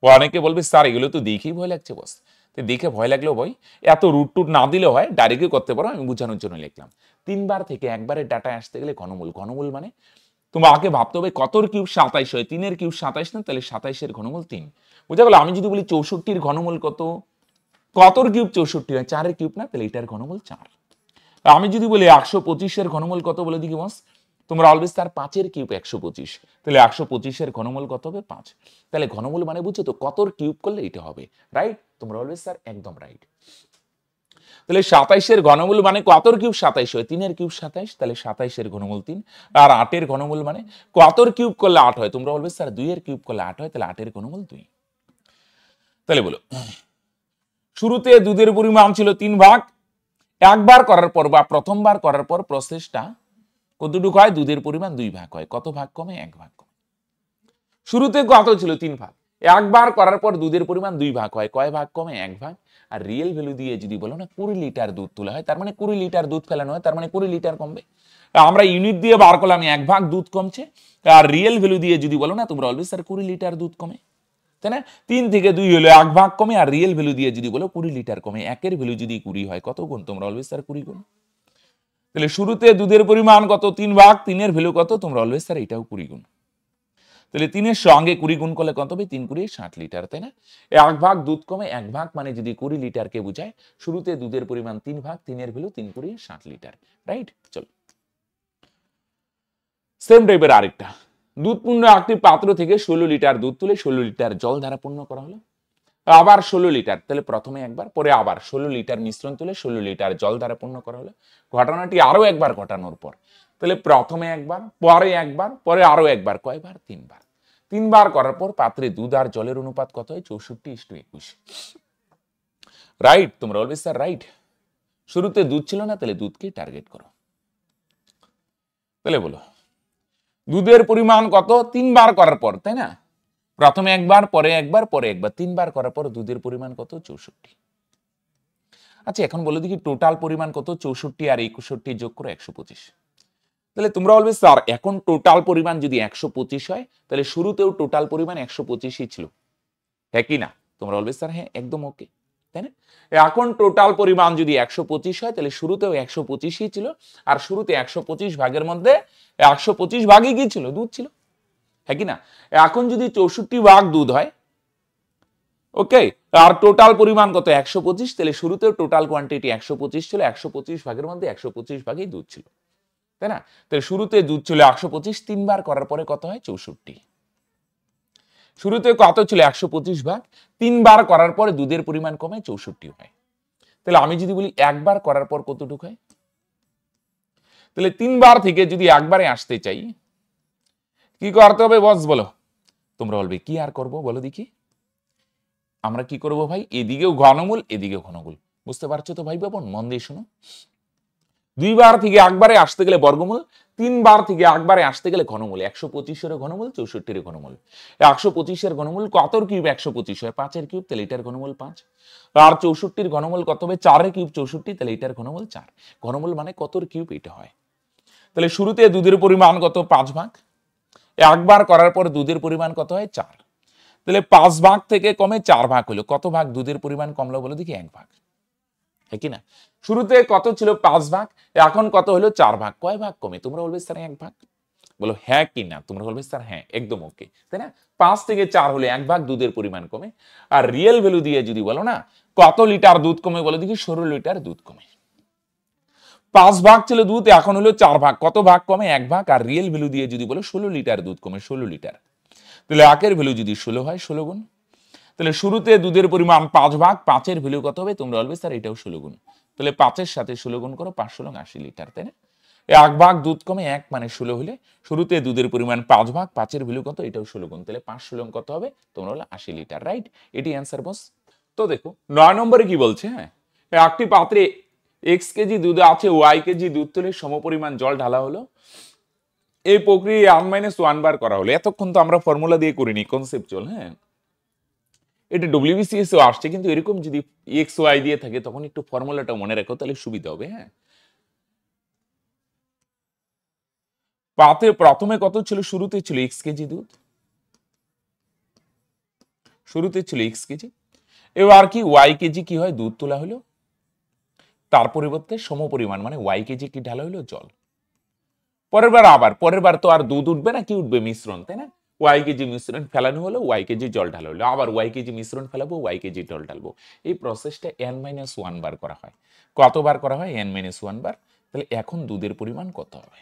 ও অনেকে বলবে স্যার এগুলো তো দেখেই ভয় লাগছে বস। তো দেখে ভয় লাগলেও ভয়, এত রুট টুট না দিলে হয়, ডাইরেক্টই করতে পারো, আমি বোঝানোর জন্য লিখলাম। 3 বার থেকে একবারের ডাটায় আসতে গেলে ঘনমূল। ঘনমূল মানে তোমার আগে ভাবতে হবে কতর কিউব 27 হয়, 3 এর কিউব 27 না, তাহলে 27 এর ঘনমূল 3। বুঝা গেল? আমি যদি বলি 64 ঘনমূল কত, কতর কিউব 64 হয়? 4 এর কিউব না, তাহলে এটার ঘনমূল 4। আমি যদি বলি 125 এর ঘনমূল কত বলে দেখি বস, তোমরা অলওয়েজ তার 5 এর কিউব 125, তাহলে 125 এর ঘনমূল কত হবে? 5। তাহলে ঘনমূল মানে বুঝছো তো, কতর কিউব করলে এটা হবে। রাইট, তোমরা অলওয়েজ স্যার একদম রাইট। তাহলে 27 এর ঘনমূল মানে কতর কিউব 27 হয়? 3 এর কিউব 27, তাহলে 27 এর ঘনমূল 3। আর 8 এর ঘনমূল মানে কতর কিউব করলে 8 হয়? তোমরা বলবে স্যার 2 এর কিউব করলে 8 হয়, তাহলে 8 এর ঘনমূল 2। তাহলে বলো, শুরুতে দুধের পরিমাণ ছিল 3 ভাগ। একবার করার পর বা প্রথমবার করার পর প্রসেসটা কতটুকু হয়? দুধের পরিমাণ 2 ভাগ হয়। কত ভাগ কমে? 1 ভাগ কমে। শুরুতে কত ছিল? 3 ভাগ। একবার করার পর দুধের পরিমাণ 2 ভাগ হয়। কয় ভাগ কমে? 1 ভাগ। আর রিয়েল ভ্যালু দিয়ে যদি বলো না 20 লিটার দুধ তোলা হয়, তার মানে 20 লিটার দুধ ফেলানো হয়, তার মানে 20 লিটার কমবে। আমরা ইউনিট দিয়ে বার করলাম 1 ভাগ দুধ কমছে। আর রিয়েল ভ্যালু দিয়ে যদি বলো না, তোমরা অলওয়েজ স্যার 20 লিটার দুধ কমে, তাই না? 3 থেকে 2 হলো 1 ভাগ কমে, আর রিয়েল ভ্যালু দিয়ে যদি বলো 20 লিটার কমে। 1 এর ভ্যালু যদি 20 হয়, কত গুণ? তোমরা অলওয়েজ স্যার 20 গুণ। তাহলে শুরুতে দুধের পরিমাণ কত? 3 ভাগ। 3 এর ভ্যালু কত? তোমরা অলওয়েজ স্যার এটাও 20 গুণ। তাহলে 3 এর সঙ্গে 20 গুণ করলে কত হবে? 3 × 20 60 লিটার, তাই না? 1 ভাগ দুধ কমে, 1 ভাগ মানে যদি 20 লিটারকে বোঝায়, শুরুতে দুধের পরিমাণ 3 ভাগ, 3 এর ভ্যালু 3 × 60 লিটার। রাইট, চলো সেম টাইপের আরেকটা। দুধ পূর্ণ একটি পাত্র থেকে 16 লিটার দুধ তুলে 16 লিটার জল দ্বারা পূর্ণ করা হলো। আবার 16 লিটার, তাহলে প্রথমে একবার, পরে আবার 16 লিটার মিশ্রণ তুলে 16 লিটার জল দ্বারা পূর্ণ করা হলো। ঘটনাটি আরো একবার ঘটানোর পর, তাহলে প্রথমে একবার, পরে একবার, পরে আরো একবার, কয়বার? 3 বার। 3 বার করার পর পাত্রে দুধ আর জলের অনুপাত কত হয়? 64:21। রাইট, তোমরা বলবে স্যার রাইট। শুরুতে দুধ ছিল না, তাহলে দুধকে টার্গেট করো। তাহলে বলো, দুধের পরিমাণ কত? 3 বার করার পর, তাই না? প্রথমে একবার, পরে একবার, পরে একবার, 3 বার করার পর দুধের পরিমাণ কত? 64। আচ্ছা, এখন বলো দেখি টোটাল পরিমাণ কত? 64 আর 61 যোগ করে 125। তাহলে তোমরা বলবে স্যার এখন টোটাল পরিমাণ যদি 125 হয়, তাহলে শুরুতেও টোটাল পরিমাণ 125ই ছিল, হ্যাঁ কি না? তোমরা বলবে স্যার হ্যাঁ একদম ওকে, তাই না? এখন টোটাল পরিমাণ যদি 125 হয়, তাহলে শুরুতেও 125ই ছিল, আর শুরুতে 125 ভাগের মধ্যে 125 ভাগই কি ছিল? দুধ ছিল, হ্যাঁ কি না? এখন যদি 64 ভাগ দুধ হয়, ওকে, আর টোটাল পরিমাণ কত? 125, তাহলে শুরুতেও টোটাল কোয়ান্টিটি 125 ছিল, 125 ভাগের মধ্যে 125 ভাগই দুধ ছিল, তাই না? তাহলে শুরুতে দুধ ছিল 125, 3 বার করার পরে কত হয়? 64। শুরুতে কত ছিল? 125 ভাগ, 3 বার করার পরে দুধের পরিমাণ কমে 64 হয়। তাহলে আমি যদি বলি একবার করার পর কতটুকু হয়? তাহলে 3 বার থেকে যদি একবারে আসতে চাই, কি করতে হবে বস বলো? তোমরা বলবে কি আর করব বলো দেখি? আমরা কি করব ভাই? এদিকেও ঘনমূল, এদিকেও ঘনমূল। বুঝতে পারছো তো ভাই বোন? মন দিয়ে শোনো। 2 বার থেকে একবারে আসতে গেলে বর্গমূল, তিনবার থেকে একবারে আসতে গেলে ঘনমূল 125 ঘনমূল 64 ঘনমূল 125 ঘনমূল কতর কিউব 125 হয় 5 কিউব তাহলে এটার ঘনমূল 5 আর 64 ঘনমূল কত হবে 4 কিউব 64 তাহলে এটার ঘনমূল 4 ঘনমূল মানে কতর কিউব এটা হয় তাহলে শুরুতে দুধের পরিমাণ কত 5 ভাগ একবার করার পর দুধের পরিমাণ কত হয় 4 তাহলে 5 ভাগ থেকে কমে 4 ভাগ হলো কত ভাগ দুধের পরিমাণ কমলো বলো দেখি 1 ভাগ হ্যাঁ কি না শুরুতে কত ছিল 5 ভাগ এখন কত হলো 4 ভাগ কয় ভাগ কমে তোমরা বলবে স্যার 1 ভাগ বলো হ্যাঁ কি না তোমরা বলবে স্যার হ্যাঁ একদম ওকে তাই না 5 থেকে 4 হলে 1 ভাগ দুধের পরিমাণ কমে আর রিয়েল ভ্যালু দিয়ে যদি বলো না কত লিটার দুধ কমে বলো দেখি 16 লিটার দুধ কমে 5 ভাগ ছিল দুধ এখন হলো 4 ভাগ কত ভাগ কমে 1 ভাগ আর রিয়েল ভ্যালু দিয়ে যদি বলো 16 লিটার দুধ কমে 16 লিটার তাহলে একের ভ্যালু যদি 16 হয় 16 গুণ তাহলে শুরুতে দুধের পরিমাণ 5 ভাগ 5 এর ভ্যালু কত হবে তোমরা বলবে স্যার এটাও 16 গুণ তাহলে 5 এর সাথে 16 গুণ করো 5 16 80 লিটার তাই না 1 ভাগ দুধ কমে 1 মানে 16 হলে শুরুতে দুধের পরিমাণ 5 ভাগ 5 এর ভ্যালু কত এটাও 16 গুণ তাহলে 5 16 কত হবে তোমরা বলে 80 লিটার রাইট এটি অ্যানসার বস তো দেখো 9 নম্বরে কি বলছে হ্যাঁ একটি পাত্রে x কেজি দুধ আছে y কেজি দুধ তুলে সমপরিমাণ জল ঢালা হলো এই প্রক্রিয়া n-1 বার করা হলো এতক্ষণ তো আমরা ফর্মুলা দিয়ে করিনি কনসেপচুয়াল হ্যাঁ এটা ডব্লিউবিসিএস ও আসছে কিন্তু এরকম যদি এক্স ওয়াই দিয়ে থাকে তখন একটু ফর্মুলাটা মনে রাখো তাহলে সুবিধা হবে হ্যাঁ পাতে প্রথমে কত ছিল শুরুতে ছিল x কেজি দুধ শুরুতে ছিল x কেজি এবার কি y কেজি কি হয় দুধ তোলা হলো তার পরিবর্তে সমপরিমাণ মানে y কেজি কি ঢালা হলো জল পরের বার তো আর দুধ উঠবে না কি উঠবে মিশ্রণ তাই না y কেজি মিশ্রণ ফেলানো হলো y কেজি জল ঢালা হলো আবার y কেজি মিশ্রণ ফেলাবো y কেজি জল ঢালবো এই প্রসেসটা n-1 বার করা হয় কতবার করা হয় n-1 বার তাহলে এখন দুধের পরিমাণ কত হবে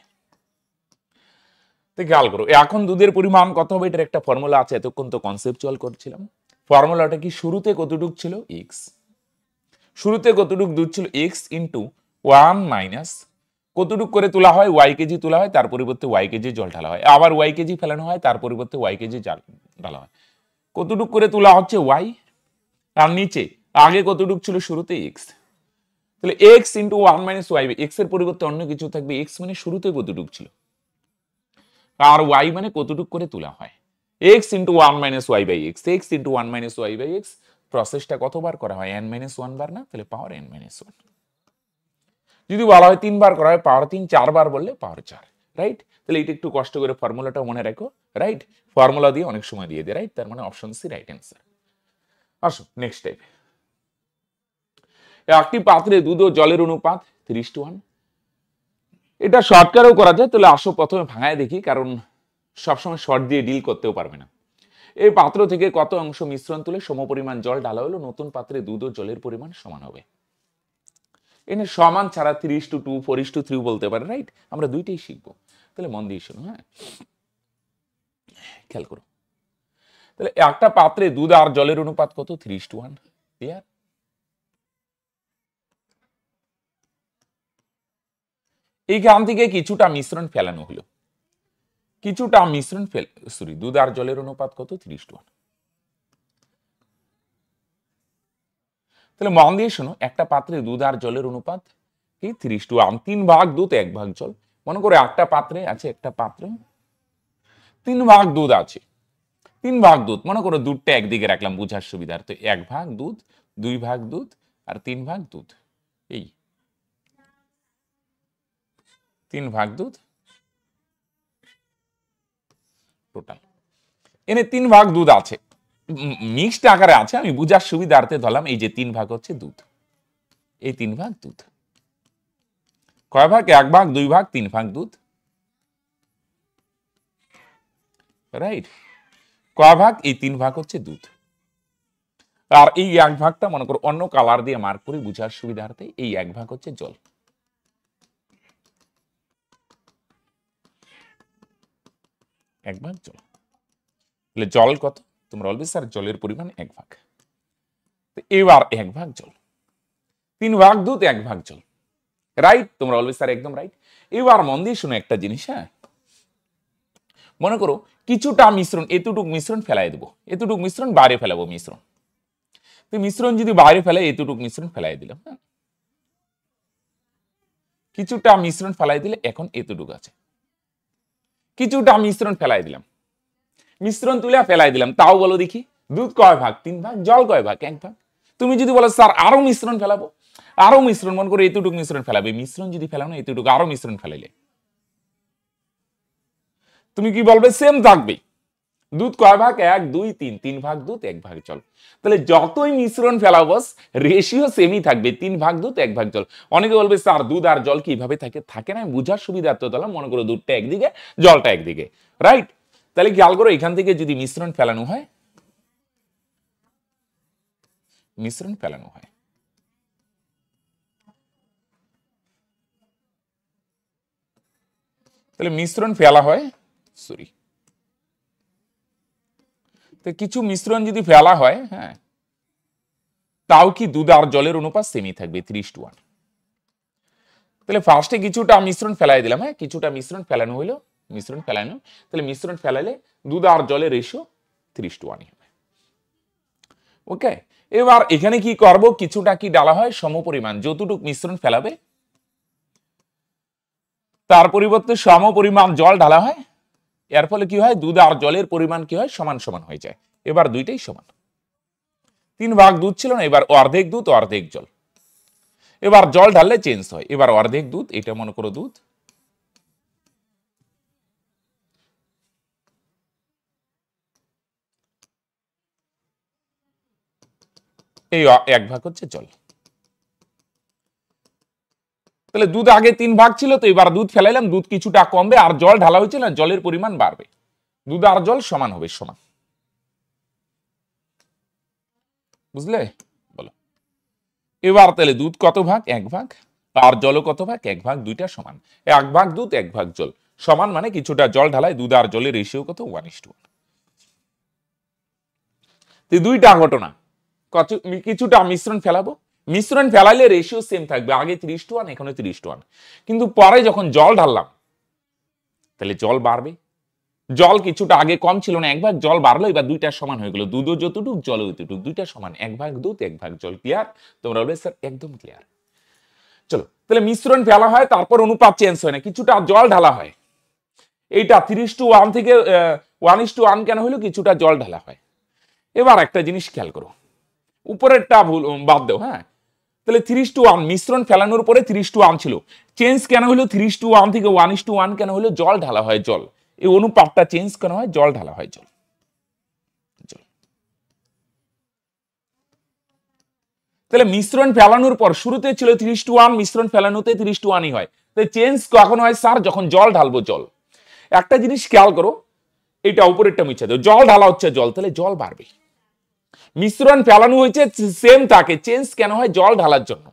তো খেয়াল করো এখন দুধের পরিমাণ কত হবে এটার একটা ফর্মুলা আছে এতক্ষণ তো কনসেপচুয়াল করছিলাম ফর্মুলাটা কি শুরুতে কতটুক ছিল x শুরুতে কতটুক দুধ ছিল x ইন্টু 1 মাইনাস কতটুক করে তোলা হয় y কেজি তোলা হয় তার পরিবর্তে y কেজি জল ঢালা হয় আবার y কেজি ফেলানো হয় তার পরিবর্তে y কেজি জল ঢালা হয় কতটুক করে তোলা হচ্ছে y আর নিচে আগে কতটুক ছিল শুরুতে x তাহলে x into 1 minus y x এর পরিবর্তে অন্য কিছু থাকবে x মানে শুরুতে কতটুক ছিল আর y মানে কতটুক করে তোলা হয় x into 1 minus y by x x into 1 minus y by x প্রসেসটা কতবার করা হয় n-1 বার না তাহলে পাওয়ার n-1 যদি বলা হয় 3 বার করা হয় পাওয়ার 3 4 বার বললে পাওয়ার 4 রাইট তাহলে এটা একটু কষ্ট করে ফর্মুলাটা মনে রাখো রাইট ফর্মুলা দিয়ে অনেক সময় দিয়ে দেয় রাইট তার মানে অপশন সি রাইট অ্যান্সার আসো নেক্সট টাইপ একটি পাত্রে দুধ ও জলের অনুপাত 3:1 এটা শর্টকাটও করা যায় তাহলে আসো প্রথমে ভাঙায় দেখি কারণ সবসময় শর্ট দিয়ে ডিল করতেও পারবে না এই পাত্র থেকে কত অংশ মিশ্রণ তুলে সমপরিমাণ জল ঢালা হলো নতুন পাত্রে দুধ ও জলের পরিমাণ সমান হবে এনে সমান ছাড়া 3:2 4:3 বলতে পারে রাইট আমরা দুইটাই শিখবো তাহলে মন দিয়ে শোনো হ্যাঁ খেয়াল করো তাহলে একটা পাত্রে দুধ আর জলের অনুপাত কত 3:1 ক্লিয়ার এইখান থেকে কিছুটা মিশ্রণ ফেলানো হলো কিছুটা মিশ্রণ সরি দুধ আর জলের অনুপাত কত 3:1 তাহলে মন দিয়ে শোনো একটা পাত্রে দুধ আর জলের অনুপাত কি 3:1 3 ভাগ দুধ 1 ভাগ জল মনে করো একটা পাত্রে আছে একটা পাত্রে 3 ভাগ দুধ আছে 3 ভাগ দুধ মনে করো দুধটা একদিকে রাখলাম বুঝার সুবিধার্থে 1 ভাগ দুধ 2 ভাগ দুধ আর 3 ভাগ দুধ এই 3 ভাগ দুধ টোটাল এনে 3 ভাগ দুধ আছে মিক্সড আকারে আছে আমি বুঝার সুবিধার্থে ধরলাম এই যে 3 ভাগ হচ্ছে দুধ এই 3 ভাগ দুধ কয় ভাগ 1 ভাগ 2 ভাগ 3 ভাগ দুধ রাইট কয় ভাগ এই 3 ভাগ হচ্ছে দুধ আর এই 1 ভাগটা মনে করো অন্য কালার দিয়ে মার্ক করে বুঝার সুবিধার্থে এই 1 ভাগ হচ্ছে জল এক ভাগ জল তাহলে জল কত তোমরা বলবে স্যার জলের পরিমাণ 1 ভাগ এবার 1 ভাগ জল 3 ভাগ দুধ 1 ভাগ জল রাইট তোমরা বলবে স্যার একদম রাইট এবার মন দিয়ে শুনো একটা জিনিস হ্যাঁ মনে করো কিছুটা মিশ্রণ এতটুক মিশ্রণ ফেলাই দেবো এতটুক মিশ্রণ বাইরে ফেলাবো মিশ্রণ তো মিশ্রণ যদি বাইরে ফেলে এতটুক মিশ্রণ ফেলাই দিলাম হ্যাঁ কিছুটা মিশ্রণ ফেলাই দিলে এখন এতটুক আছে কিছুটা মিশ্রণ ফেলাই দিলাম, মিশ্রণ তুলে ফেলাই দিলাম, তাও বলো দেখি দুধ কয় ভাগ? 3 ভাগ। জল কয় ভাগ? 1 ভাগ। তুমি যদি বলো স্যার আরো মিশ্রণ ফেলাবো, আরো মিশ্রণ মন করে এতটুকু মিশ্রণ ফেলাবে, মিশ্রণ যদি ফেলাও না এতটুকু আরো মিশ্রণ ফেলাইলে তুমি কি বলবে? সেম থাকবে। দুধ কয় ভাগ? 1 2 3, 3 ভাগ দুধ 1 ভাগ জল। তাহলে যতই মিশ্রণ ফেলাবো রেশিও সেমই থাকবে, 3 ভাগ দুধ 1 ভাগ জল। অনেকে বলবে স্যার দুধ আর জল কিভাবে থাকে? থাকে না, বুঝার সুবিধার্থে দিলাম, মনে করো দুধটা একদিকে জলটা একদিকে, রাইট? তাহলে খেয়াল করো এখান থেকে যদি মিশ্রণ ফেলানো হয়, মিশ্রণ ফেলানো হয়, তাহলে মিশ্রণ ফেলা হয়, সরি, তো কিছু মিশ্রণ যদি ফেলা হয়, হ্যাঁ, তাও কি দুধ আর জলের অনুপাত সেমই থাকবে 3:1। তাহলে ফার্স্টে কিছুটা মিশ্রণ ফেলাই দিলাম, হ্যাঁ, কিছুটা মিশ্রণ ফেলানো হইলো, মিশ্রণ ফেলানো, তাহলে মিশ্রণ ফেলালে দুধ আর জলের রেশিও 3:1 হবে। ওকে, এবার এখানে কি করব? কিছুটা কি ডালা হয় সমপরিমাণ, যতটুক মিশ্রণ ফেলাবে তার পরিবর্তে সমপরিমাণ জল ঢালা হয়। এর ফলে কি হয়? দুধ আর জলের পরিমাণ কি হয়? সমান সমান হয়ে যায়। এবার দুইটাই সমান। 3 ভাগ দুধ ছিল না, এবার অর্ধেক দুধ অর্ধেক জল। এবার জল ঢাললে চেঞ্জ হয়, এবার অর্ধেক দুধ, এটা মনে করো দুধ, এই 1 ভাগ হচ্ছে জল। তাহলে দুধ আগে 3 ভাগ ছিল, তো এবার দুধ ফেলাইলাম, দুধ কিছুটা কমবে, আর জল ঢালা হয়েছে না, জলের পরিমাণ বাড়বে, দুধ আর জল সমান হবে, সমান। বুঝলে? বলো এবার তাহলে দুধ কত ভাগ? 1 ভাগ, আর জলও কত ভাগ? 1 ভাগ, দুইটা সমান। 1 ভাগ দুধ 1 ভাগ জল সমান, মানে কিছুটা জল ঢালায় দুধ আর জলের রেশিও কত? 1:1। দুইটা ঘটনা, কিছুটা মিশ্রণ ফেলাবো, মিশ্রণ ফেলাইলে রেশিও সেম থাকবে, আগে 3:1 এখানে 3:1, কিন্তু পরে যখন জল ঢাললাম তাহলে জল বাড়বে, জল কিছুটা আগে কম ছিল না 1 ভাগ, জল বাড়লো, এবার দুইটা সমান হয়ে গেল, দুধও যতটুক জলও যতটুক, দুইটা সমান, 1 ভাগ দুধ 1 ভাগ জল। ক্লিয়ার? তোমরা বলবে স্যার একদম ক্লিয়ার। চলো, তাহলে মিশ্রণ ফেলা হয়, তারপর অনুপাত চেঞ্জ হয় না, কিছুটা জল ঢালা হয়, এইটা 3:1 থেকে 1:1 কেন হলো? কিছুটা জল ঢালা হয়। এবার একটা জিনিস খেয়াল করো, উপরেরটা ভুল, বাদ দাও, হ্যাঁ, তাহলে 3:1 মিশ্রণ ফেলানোর পরে 3:1 ছিল, চেঞ্জ কেন হলো? 3:1 থেকে 1:1 কেন হলো? জল ঢালা হয়, জল, এই অনুপাতটা চেঞ্জ কেন হয়? জল ঢালা হয়, জল। তাহলে মিশ্রণ ফেলানোর পর শুরুতে ছিল 3:1, মিশ্রণ ফেলানোতে 3:1 হয়, তাই চেঞ্জ কখন হয় স্যার? যখন জল ঢালবো, জল। একটা জিনিস খেয়াল করো, এটা উপরেরটা মুছে দাও, জল ঢালা হচ্ছে জল, তাহলে জল বাড়বে। মিশ্রণ ফেলানো হয়েছে সেম থাকে, চেঞ্জ কেন হয়? জল ঢালার জন্য।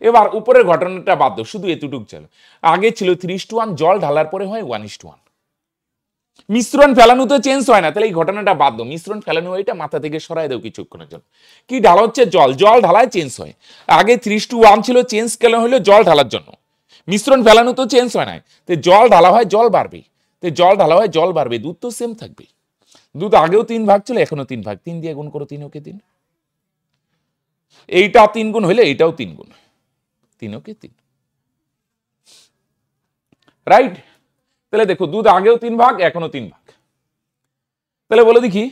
এবার উপরের ঘটনাটা বাদ দাও, শুধু এতটুকু চলো, আগে ছিল 3:1, জল ঢালার পরে হয় 1:1। মিশ্রণ ফেলানোতে চেঞ্জ হয় না, তাহলে এই ঘটনাটা বাদ দাও, মিশ্রণ ফেলানো এটা মাথা থেকে সরাই দাও কিছুক্ষণের জন্য। কি ঢালা হচ্ছে? জল, জল ঢালায় চেঞ্জ হয়, আগে 3:1 ছিল, চেঞ্জ কেন হলো? জল ঢালার জন্য। মিশ্রণ ফেলানো তো চেঞ্জ হয় না, তো জল ঢালা হয়, জল বাড়বে, তো জল ঢালা হয়, জল বাড়বে, দুধ তো সেম থাকবে, দুধ আগেও 3 ভাগ ছিল, এখনো 3 ভাগ, 3 দিয়ে গুণ করো, 3 ওকে 3, এইটা 3 গুণ হইলে এইটাও 3 গুণ, 3 ওকে 3, রাইট? তাহলে দেখো দুধ আগেও 3 ভাগ, এখনো 3 ভাগ। তাহলে বলে দেখি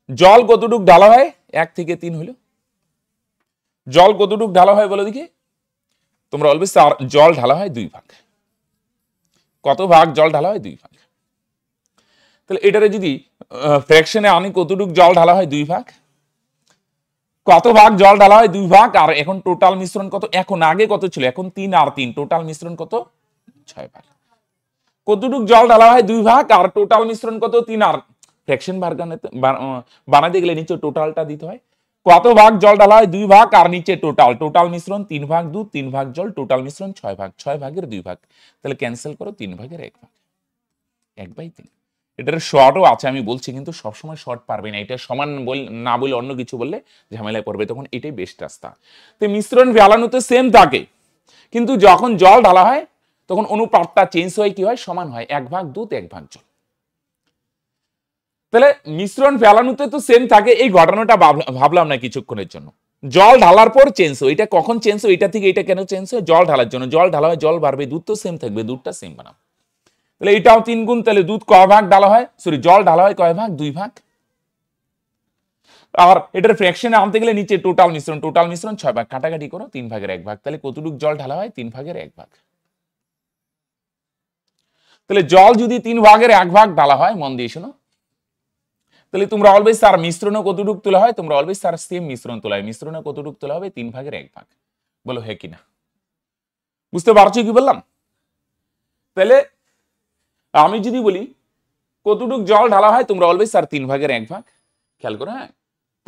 জল কতটুক ঢালা হয়? 1 থেকে 3 হলো, জল কতটুক ঢালা হয় বলে দেখি? তোমরা বলবে স্যার জল ঢালা হয় 2 ভাগ। কত ভাগ জল ঢালা হয়? 2 ভাগ। তাহলে এটারে যদি ফ্র্যাকশনে আনি, কতটুক জল ঢালা হয়? 2 ভাগ। কত ভাগ জল ঢালা হয়? 2 ভাগ। আর এখন টোটাল মিশ্রণ কত? এখন আগে কত ছিল? এখন 3 আর 3, টোটাল মিশ্রণ কত? 6 ভাগ। কতটুক জল ঢালা হয়? 2 ভাগ, আর টোটাল মিশ্রণ কত? 3 আর ফ্র্যাকশন বানাতে গেলে নিচে টোটালটা দিতে হয়। কত ভাগ জল ঢালা হয়? 2 ভাগ, আর নিচে টোটাল, টোটাল মিশ্রণ 3 ভাগ দুধ 3 ভাগ জল, টোটাল মিশ্রণ 6 ভাগ, 6 ভাগের 2 ভাগ, তাহলে ক্যান্সেল করো, 3 ভাগের 1 ভাগ, 1/3। এটার শর্টও আছে আমি বলছি, কিন্তু সবসময় শর্ট পারবে না, এটা সমান না বলে অন্য কিছু বললে ঝামেলায় পড়বে, তখন এটাই বেস্ট রাস্তা। তো মিশ্রণ ফেলানোতে সেম থাকে, কিন্তু যখন জল ঢালা হয় তখন অনুপাতটা চেঞ্জ হয়, কি হয়? সমান হয়, 1 ভাগ দুধ 1 ভাগ জল। তাহলে মিশ্রণ ফেলানোতে তো সেম থাকে, এই ঘটনাটা ভাবলাম না কিছুক্ষণের জন্য, জল ঢালার পর চেঞ্জ হয়, এটা কখন চেঞ্জ হয়? এটা থেকে এটা কেন চেঞ্জ হয়? জল ঢালার জন্য, জল ঢালা হয়, জল বাড়বে, দুধ তো সেম থাকবে, দুধটা সেম বানাবো। তাহলে এটাও 3 গুণ, তাহলে দুধ কয় ভাগ ঢালা হয়, সরি জল ঢালা হয় কয় ভাগ, 2 ভাগ। আর এটার ফ্র্যাকশনে আনতে গেলে নিচে টোটাল মিশ্রণ 6 ভাগ, কাটাকাটি করো 3 ভাগের 1 ভাগ, তাহলে কতটুকু জল ঢালা হয়, 3 ভাগের 1 ভাগ। তাহলে জল যদি 3 ভাগের 1 ভাগ ঢালা হয়, মন দিয়ে শোনো, তাহলে তোমরা অলওয়েজ তার মিশ্রণে কতটুকু তোলা হয়, তোমরা অলওয়েজ তার সেম মিশ্রণ তোলা হয়, মিশ্রণে কতটুকু তোলা হবে, 3 ভাগের 1 ভাগ। বলো হ্যাঁ কিনা, বুঝতে পারছো কি বললাম? তাহলে আমি যদি বলি কতটুকু জল ঢালা হয়, তোমরা অলওয়েজ তার 3 ভাগের 1 ভাগ, খেয়াল করো। হ্যাঁ,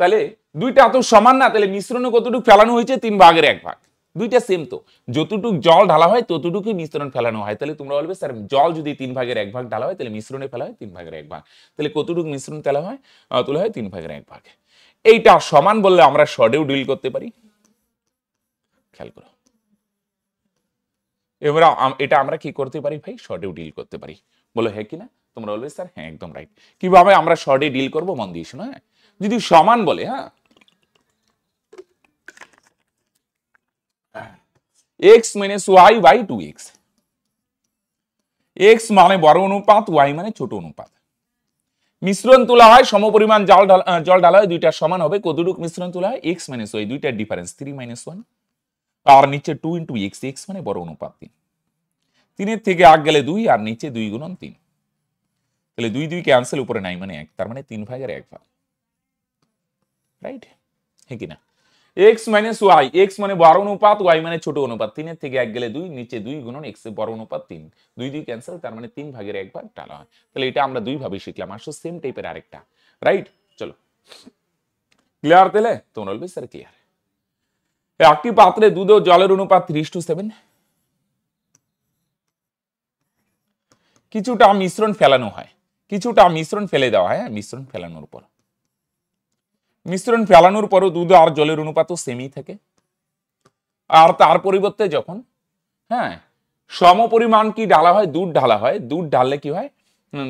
তাহলে দুইটা তো সমান না, তাহলে মিশ্রণে কতটুকু ফেলানো হয়েছে, 3 ভাগের 1 ভাগ, দুইটা সেম তো, যতটুকু জল ঢালা হয় ততটুকু মিশ্রণ ফেলানো হয়। তাহলে তোমরা বলবে স্যার জল যদি 3 ভাগের 1 ভাগ ঢালা হয়, তাহলে মিশ্রণে ফেলা হয় 3 ভাগের 1 ভাগ, তাহলে কতটুকু মিশ্রণ তোলা হয়, 3 ভাগের 1 ভাগ। এইটা সমান বললে আমরা শর্টেও ডিল করতে পারি, খেয়াল করো। এবার এটা আমরা কি করতে পারি ভাই, শর্টেও ডিল করতে পারি। বলো হ্যাঁ কিনা, তোমরা বলবে স্যার হ্যাঁ একদম রাইট। কিভাবে আমরা শর্টে ডিল করবো, মন দিয়ে শোনো। হ্যাঁ, যদি সমান বলে, হ্যাঁ x minus y by 2x, x মানে বড় অনুপাত, y মানে ছোট অনুপাত। মিশ্রণ তোলা হয়, সমপরিমাণ জল ঢালা হয়, দুইটা সমান হবে, কতটুকু মিশ্রণ তোলা হয়, x মাইনাস ওয়াই, দুইটার ডিফারেন্স 3 মাইনাস 1, আর নিচে 2 ইন্টু x, x মানে বড় অনুপাত 3, 3 থেকে 8 গেলে 2, আর নিচে 2 গুণন 3, তাহলে 2 2 ক্যান্সেল, উপরে নাই মানে 1, তার মানে 3 ভাগের 1 ভাগ, রাইট হ্যাঁ কিনা। x মাইনাস ওয়াই, x মানে বড় অনুপাত, y মানে ছোট অনুপাত, 3 থেকে 1 গেলে 2, নিচে 2 গুণন x এর বড় অনুপাত 3, 2 2 ক্যান্সেল, তার মানে 3 ভাগের 1 ভাগ ঢালা হয়। তাহলে এটা আমরা দুই ভাবে শিখলাম, আসলে সেম টাইপের আরেকটা, রাইট। চলো ক্লিয়ার, তাহলে তোমরা বলবে স্যার ক্লিয়ার। একটি পাত্রে দুধ ও জলের অনুপাত 3:7, কিছুটা মিশ্রণ ফেলানো হয়, কিছুটা মিশ্রণ ফেলে দেওয়া হয়, মিশ্রণ ফেলানোর পর, মিশ্রণ ফেলানোর পরও দুধ আর জলের অনুপাত সেমই থাকে। আর তার পরিবর্তে যখন, হ্যাঁ সম পরিমাণ কি ঢালা হয়, দুধ ঢালা হয়, দুধ ঢাললে কি হয়,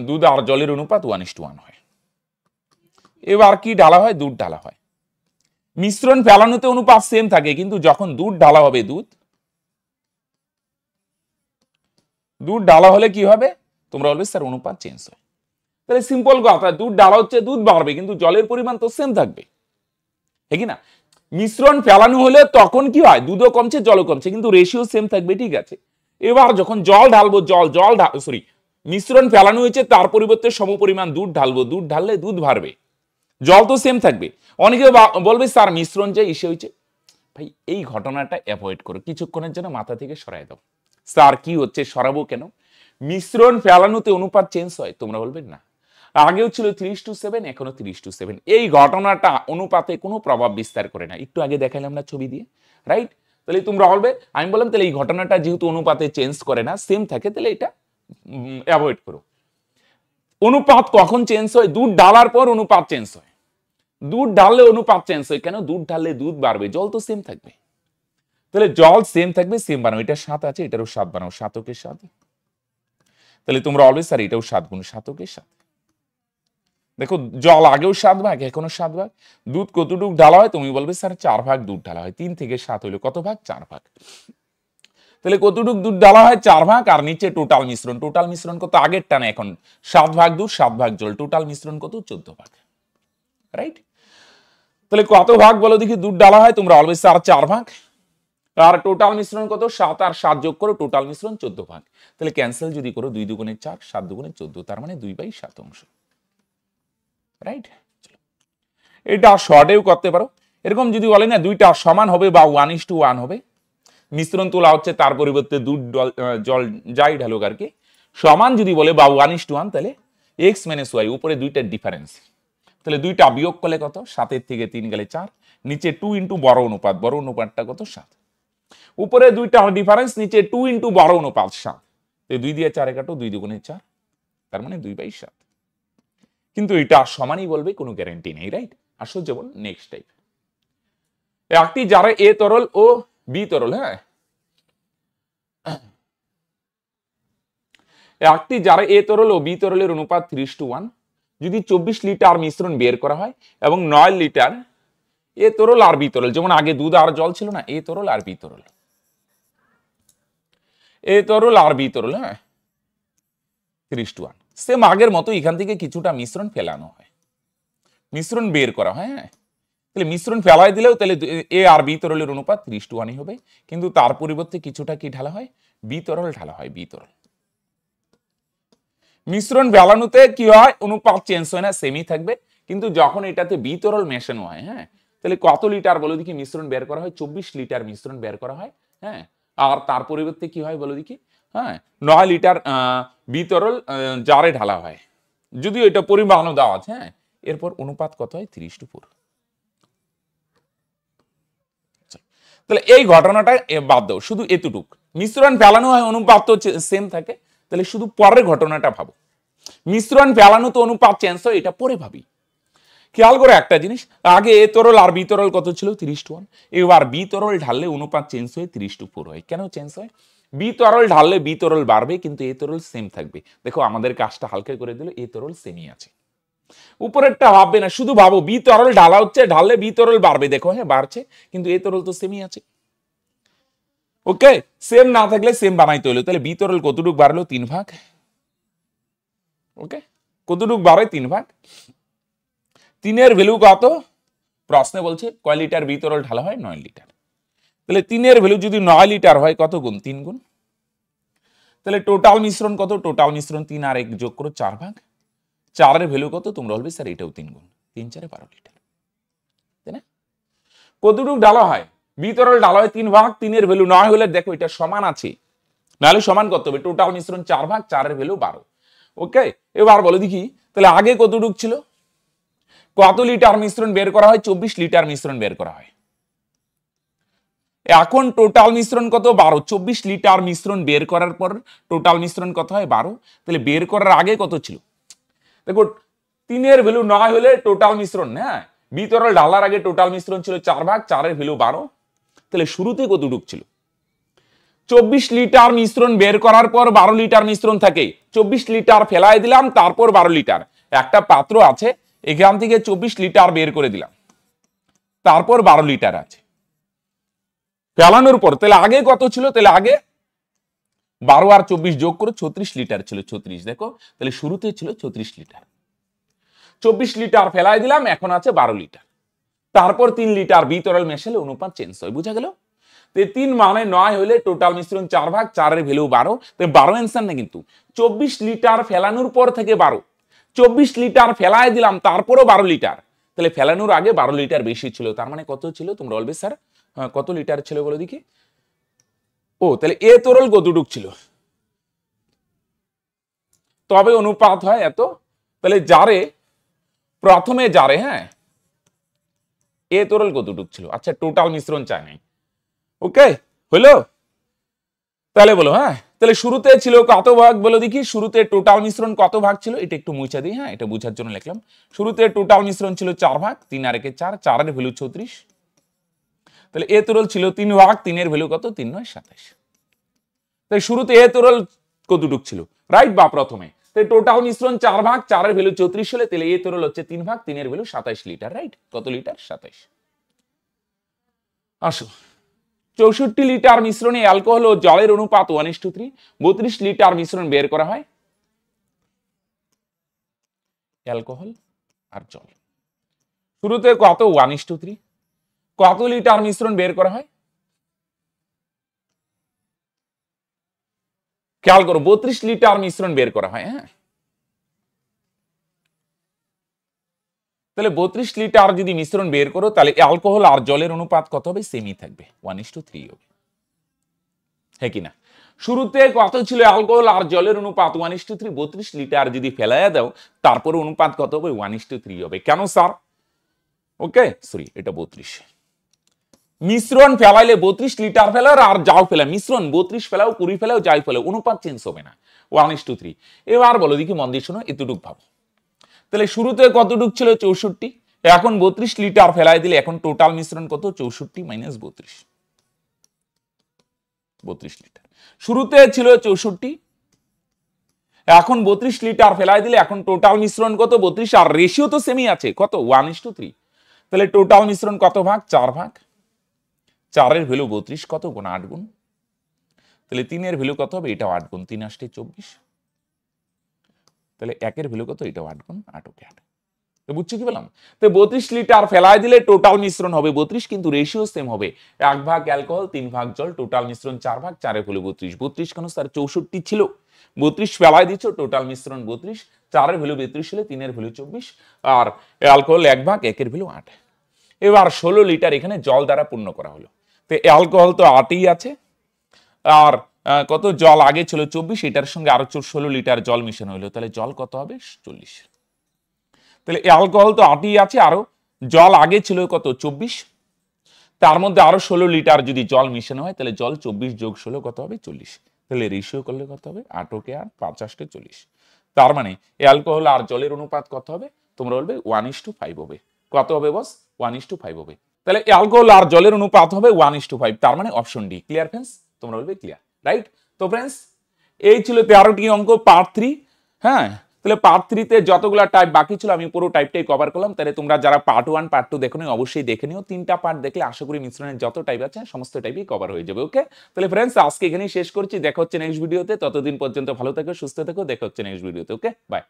দুধ আর জলের অনুপাত 1:1 হয়। এবার কি ঢালা হয়, দুধ ঢালা হয়, মিশ্রণ ফেলানোতে অনুপাত সেম থাকে, কিন্তু যখন দুধ ঢালা হবে, দুধ ঢালা হলে কি হবে, তোমরা বলবে স্যার অনুপাত চেঞ্জ হয়। তাহলে সিম্পল কথা, দুধ ঢালা হচ্ছে, দুধ বাড়বে, কিন্তু জলের পরিমাণ তো সেম থাকবে, ঠিক না। মিশ্রণ ফেলানো হলে তখন কি হয়, দুধও কমছে জলও কমছে, কিন্তু রেশিও সেম থাকবে, ঠিক আছে। এবার যখন জল ঢালবো, সরি মিশ্রণ ফেলানো হয়েছে, তার পরিবর্তে সমপরিমাণ দুধ ঢালবো, দুধ ঢাললে দুধ বাড়বে, জল তো সেম থাকবে। অনেকে বলবে স্যার মিশ্রণ যে ইসে হয়েছে, ভাই এই ঘটনাটা অ্যাভয়েড করো, কিছুক্ষণের জন্য মাথা থেকে সরাই দাও। স্যার কি হচ্ছে, সরাবো কেন, মিশ্রণ ফেলানোতে অনুপাত চেঞ্জ হয়, তোমরা বলবেন না, আগেও ছিল 3:7, এখনো 3:7, এই ঘটনাটা অনুপাতে কোনো প্রভাব বিস্তার করে না, একটু আগে দেখালাম না ছবি দিয়ে, রাইট। তাহলে তোমরা বলবে, আমি বললাম তাহলে এই ঘটনাটা যেহেতু অনুপাতে চেঞ্জ করে না, সেম থাকে, তাহলে এটা অ্যাভয়েড করো। অনুপাত কখন চেঞ্জ হয়, দুধ ঢালার পর অনুপাত চেঞ্জ হয়, দুধ ঢাললে অনুপাত চেঞ্জ হয় কেন, দুধ ঢাললে দুধ বাড়বে, জল তো সেম থাকবে, তাহলে জল সেম থাকবে, সেম বানাও, এটা 7 আছে, এটারও 7 বানাও, 7 কে 7, তাহলে তোমরা অলওয়েজ স্যার এটাও 7 গুণ 7 কে 7, দেখো জল আগেও 7 ভাগ, এখনো 7 ভাগ, দুধ কতটুকু ঢালা হয়, তুমি বলবে স্যার 4 ভাগ দুধ ঢালা হয়, 3 থেকে 7 হইলো কত ভাগ, 4 ভাগ, তাহলে কতটুকু দুধ ঢালা হয়, 4 ভাগ, আর নিচে টোটাল মিশ্রণ কত, আগের টানা এখন 7 ভাগ দুধ 7 ভাগ জল, টোটাল মিশ্রণ কত, 14 ভাগ, রাইট। তাহলে কত ভাগ বলো দেখি দুধ ঢালা হয়, তোমরা অলওয়েজ স্যার 4 ভাগ, আর টোটাল মিশ্রণ কত, 7 আর 7 যোগ করো, টোটাল মিশ্রণ 14 ভাগ, তাহলে ক্যান্সেল যদি করো, 2 দুগুণে 4, 7 দুগুণে 14, তার মানে 2/7 অংশ, রাইট। এটা শর্টেও করতে পারো, এরকম যদি বলে না দুইটা সমান হবে বা 1:1 হবে, মিশ্রণ তোলা হচ্ছে, তার পরিবর্তে দুধ জল যাই ঢালুক আর কি, সমান যদি বলে বা 1:1, তাহলে x মাইনাস ওয়াই, উপরে দুইটার ডিফারেন্স, তাহলে দুইটা বিয়োগ করলে কত, 7 থেকে 3 গেলে 4, নিচে 2 ইন্টু বড় অনুপাতটা কত, 7, উপরে দুইটা ডিফারেন্স, নিচে 2 ইন্টু বড় অনুপাত 7, 2 দিয়ে 4 কাটো, 2 দুগুণে 4, তার মানে 2/7, কিন্তু এটা সমানই বলবে, কোনো গ্যারান্টি নেই, রাইট। আসো যেমন নেক্সট টাইপ, একটি জারে এ তরল ও বি তরল, হ্যাঁ একটি জারে এ তরল ও বি তরলের অনুপাত 3:1, যদি 24 লিটার মিশ্রণ বের করা হয় এবং 9 লিটার এ তরল আর বি তরল, যেমন আগে দুধ আর জল ছিল না, এ তরল আর বি তরল, এ তরল আর বি তরল, হ্যাঁ 3:1। সেম আগের মতো এখান থেকে কিছুটা মিশ্রণ ফেলানো হয়, মিশ্রণ বের করা হয়। হ্যাঁ, তাহলে মিশ্রণ ফেলাই দিলেও তাহলে এ আর বি তরলের অনুপাত 3:1 হবে, কিন্তু তার পরিবর্তে কিছুটা কি ঢালা হয়, বি তরল ঢালা হয়, বি তরল। মিশ্রণ ফেলানোতে কি হয়, অনুপাত চেঞ্জ হয় না, সেমই থাকবে, কিন্তু যখন এটাতে বি তরল মেশানো হয়, হ্যাঁ, তাহলে কত লিটার বলো দেখি মিশ্রণ বের করা হয়, 24 লিটার মিশ্রণ বের করা হয়। হ্যাঁ, আর তার পরিবর্তে কি হয় বলো দেখি, হ্যাঁ 9 লিটার বি তরল জারে ঢালা হয়, যদিও এটা পরিমাণও দেওয়া আছে। হ্যাঁ, এরপর অনুপাত কত হয়, 3:4। তাহলে এই ঘটনাটা বাদ দাও, শুধু এতটুক, মিশ্রণ ফেলানো হয় অনুপাত তো সেম থাকে, তাহলে শুধু পরের ঘটনাটা ভাবো, মিশ্রণ ফেলানো তো অনুপাত চেঞ্জ হয়, এটা পরে ভাবি। খেয়াল করে একটা জিনিস, আগে এ তরল আর বি তরল কত ছিল, 3:1। এবার বি তরল ঢাললে অনুপাত চেঞ্জ হয়ে 3:4 হয়। কেন চেঞ্জ হয়, বি তরল ঢাললে বি তরল বাড়বে, কিন্তু এ তরল সেম থাকবে। দেখো আমাদের কাজটা হালকা করে দিল, এ তরল সেমই আছে, উপরেরটা ভাববে না, শুধু ভাবো বি তরল ঢালা হচ্ছে, ঢাললে বি তরল বাড়বে, দেখো হ্যাঁ বাড়ছে, কিন্তু এ তরল তো সেমই আছে। ওকে, সেম না থাকলে সেম বানাইতে হলো, তাহলে বি তরল কতটুক বাড়লো, 3 ভাগ। ওকে, কতটুক বাড়ে, 3 ভাগ। 3-এর ভ্যালু কত, প্রশ্নে বলছে কয় লিটার বি তরল ঢালা হয়, 9 লিটার। তাহলে 3-এর ভ্যালু যদি 9 লিটার হয়, কত গুণ, 3 গুণ। তাহলে টোটাল মিশ্রণ কত, টোটাল মিশ্রণ 3 আর 1 যোগ করো, 4 ভাগ। 4-এর ভ্যালু কত, তোমরা বলবে স্যার এটাও 3 গুণ, 3-4 12 লিটার, তাই না? কতটুক ঢালা হয়, বি তরল ঢালা হয় 3 ভাগ, 3-এর ভ্যালু 9 হলে দেখো এটা সমান আছে, নাহলে সমান করতে হবে, টোটাল মিশ্রণ 4 ভাগ, 4-এর ভ্যালু 12। ওকে, এবার বলো দেখি, তাহলে আগে কতটুক ছিল, কত লিটার মিশ্রণ বের করা হয়, 24 লিটার মিশ্রণ বের করা হয়। এখন টোটাল মিশ্রণ কত, 12। 24 লিটার মিশ্রণ বের করার পর টোটাল মিশ্রণ কত হয়, 12। তাহলে বের করার আগে কত ছিল, দেখো 3-এর ভ্যালু 9 হলে টোটাল মিশ্রণ, হ্যাঁ বি তরল ঢালার আগে টোটাল মিশ্রণ ছিল 4 ভাগ, 4-এর ভ্যালু 12। তাহলে শুরুতে কতটুক ছিল, 24 লিটার মিশ্রণ বের করার পর 12 লিটার মিশ্রণ থাকে, 24 লিটার ফেলাই দিলাম, তারপর 12 লিটার। একটা পাত্র আছে, এখান থেকে 24 লিটার বের করে দিলাম, তারপর 12 লিটার আছে ফেলানোর পর। তাহলে আগে কত ছিল, তাহলে আগে 12 আর 24 যোগ করে 36 লিটার ছিল, 36। দেখো তাহলে শুরুতে ছিল 34 লিটার, 24 লিটার ফেলাই দিলাম, এখন আছে 12 লিটার, তারপর 3 লিটার বি তরল মেশালে অনুপাত চেঞ্জ হয়, বুঝা গেল? 3 মানে 9 হলে টোটাল মিশ্রণ 4 ভাগ, 4-এর ভ্যালু 12। তো 12 অ্যান্সার না, কিন্তু 24 লিটার ফেলানোর পর থেকে 12, 24 লিটার ফেলাই দিলাম, তারপরও 12 লিটার, তাহলে ফেলানোর আগে 12 লিটার বেশি ছিল, তার মানে কত ছিল, তোমরা বলবে স্যার কত লিটার ছিল বলে দেখি। ও তাহলে এ তরল কতটুক ছিল, তবে অনুপাত হয় এত। তাহলে জারে প্রথমে জারে, হ্যাঁ এ তরল কতটুক ছিল, আচ্ছা টোটাল মিশ্রণ চাই নাই। ওকে হলো, তাহলে বলো, হ্যাঁ তাহলে শুরুতে ছিল কত ভাগ বলো দেখি, শুরুতে টোটাল মিশ্রণ কত ভাগ ছিল, এটা একটু মুছা দিই, হ্যাঁ এটা বোঝার জন্য লিখলাম। শুরুতে টোটাল মিশ্রণ ছিল 4 ভাগ, 3 আর 1 4, 4-এর ভ্যালু 36। তাহলে এ তরল ছিল 3 ভাগ, 3-এর ভ্যালু কত, 3 9 27। তাই শুরুতে এ তরল কতটুক ছিল, রাইট, বা প্রথমে, তাই টোটাল মিশ্রণ 4 ভাগ, 4-এর ভ্যালু 34 হলে তাহলে এ তরল হচ্ছে 3 ভাগ, 3-এর ভ্যালু 27 লিটার, রাইট? কত লিটার, 27। আসো 64 লিটার মিশ্রণে অ্যালকোহল ও জলের অনুপাত 1:3, 32 লিটার মিশ্রণ বের করা হয়, অ্যালকোহল আর জল। শুরুতে কত, 1:3। কত লিটার মিশ্রণ বের করা হয়, খেয়াল করো 32 লিটার মিশ্রণ বের করা হয়। হ্যাঁ, তাহলে 32 লিটার যদি মিশ্রণ বের করো, তাহলে অ্যালকোহল আর জলের অনুপাত কত হবে, সেমই থাকবে, 1:3 হবে, হ্যাঁ কিনা? শুরুতে কত ছিল অ্যালকোহল আর জলের অনুপাত, 1:3। 32 লিটার যদি ফেলাইয়া দাও, তারপরে অনুপাত কত হবে, 1:3 হবে। কেন স্যার, ওকে সরি এটা 32, মিশ্রণ ফেলাইলে 32 লিটার ফেলাও আর যাও ফেলা, মিশ্রণ 32 ফেলাও 20 ফেলাও যাই ফেলাও, অনুপাত চেঞ্জ হবে না, 1:3। এবার বলো দেখি, মন দিয়ে শোনো, এতটুক ভাবো। তাহলে শুরুতে কতটুক ছিল, 64। এখন 32 লিটার ফেলাই দিলে এখন টোটাল মিশ্রণ কত, 64 মাইনাস 32, 32 লিটার। শুরুতে ছিল 64, এখন 32 লিটার ফেলাই দিলে এখন টোটাল মিশ্রণ কত, 32, আর রেশিও তো সেমই আছে, কত, 1:3। তাহলে টোটাল মিশ্রণ কত ভাগ, 4 ভাগ, 4-এর ভ্যালু 32, কত গুণ, 8 গুণ। তাহলে 3-এর ভ্যালু কত হবে, এটাও 8 গুণ, 3 8 24। তাহলে 1 এর ভ্যালু কত, এটাও 8 গুণ 8 ওকে 8। তো বুঝছো কি বললাম? তো 32 লিটার ফেলায় দিলে টোটাল মিশ্রণ হবে 32, কিন্তু রেশিও সেম হবে, 1 ভাগ অ্যালকোহল 3 ভাগ জল, টোটাল মিশ্রণ 4 ভাগ, 4 এর ভ্যালু 32। 32 কেন স্যার, 64 ছিল, 32 ফেলায় দিচ্ছ, টোটাল মিশ্রণ 32, 4 এর ভ্যালু 32 হলে 3 এর ভ্যালু 24, আর অ্যালকোহল 1 ভাগ 1 এর ভ্যালু 8। এবার 16 লিটার এখানে জল দ্বারা পূর্ণ করা হলো। তো অ্যালকোহল তো 8ই আছে, আর কত জল আগে ছিল 24, এটার সঙ্গে আরো 16 লিটার জল মিশানো হলো, তাহলে জল কত হবে 40। তাহলে অ্যালকোহল তো 8ই আছে, আরো জল আগে ছিল কত 24, তার মধ্যে আরো 16 লিটার যদি জল মিশানো হয়, তাহলে জল 24 যোগ 16 কত হবে 40। তাহলে রেশিও করলে কত হবে 8 ওকে 8, 5 8 40। তার মানে অ্যালকোহল আর জলের অনুপাত কত হবে, তোমরা বলবে 1:5 হবে। কত হবে বস, 1:5 হবে। তাহলে অ্যালকোহল আর জলের অনুপাত হবে 1:5, তার মানে অপশন ডি। ক্লিয়ার ফ্রেন্ডস, তোমরা বলবে ক্লিয়ার, রাইট? তো ফ্রেন্ডস এই ছিল 13টি অঙ্ক পার্ট 3। হ্যাঁ, তাহলে পার্ট 3 তে যতগুলা টাইপ বাকি ছিল আমি পুরো টাইপটাই কভার করলাম। তাহলে তোমরা যারা পার্ট 1 পার্ট 2 দেখোনি অবশ্যই দেখে নিও, 3টা পার্ট দেখলে আশা করি মিশ্রণের যত টাইপ আছে সমস্ত টাইপই কভার হয়ে যাবে। ওকে, তাহলে ফ্রেন্ডস আজকে এখানেই শেষ করছি, দেখা হচ্ছে নেক্সট ভিডিওতে। ততদিন পর্যন্ত ভালো থেকো, সুস্থ থেকো, দেখা হচ্ছে নেক্সট ভিডিওতে। ওকে, বাই।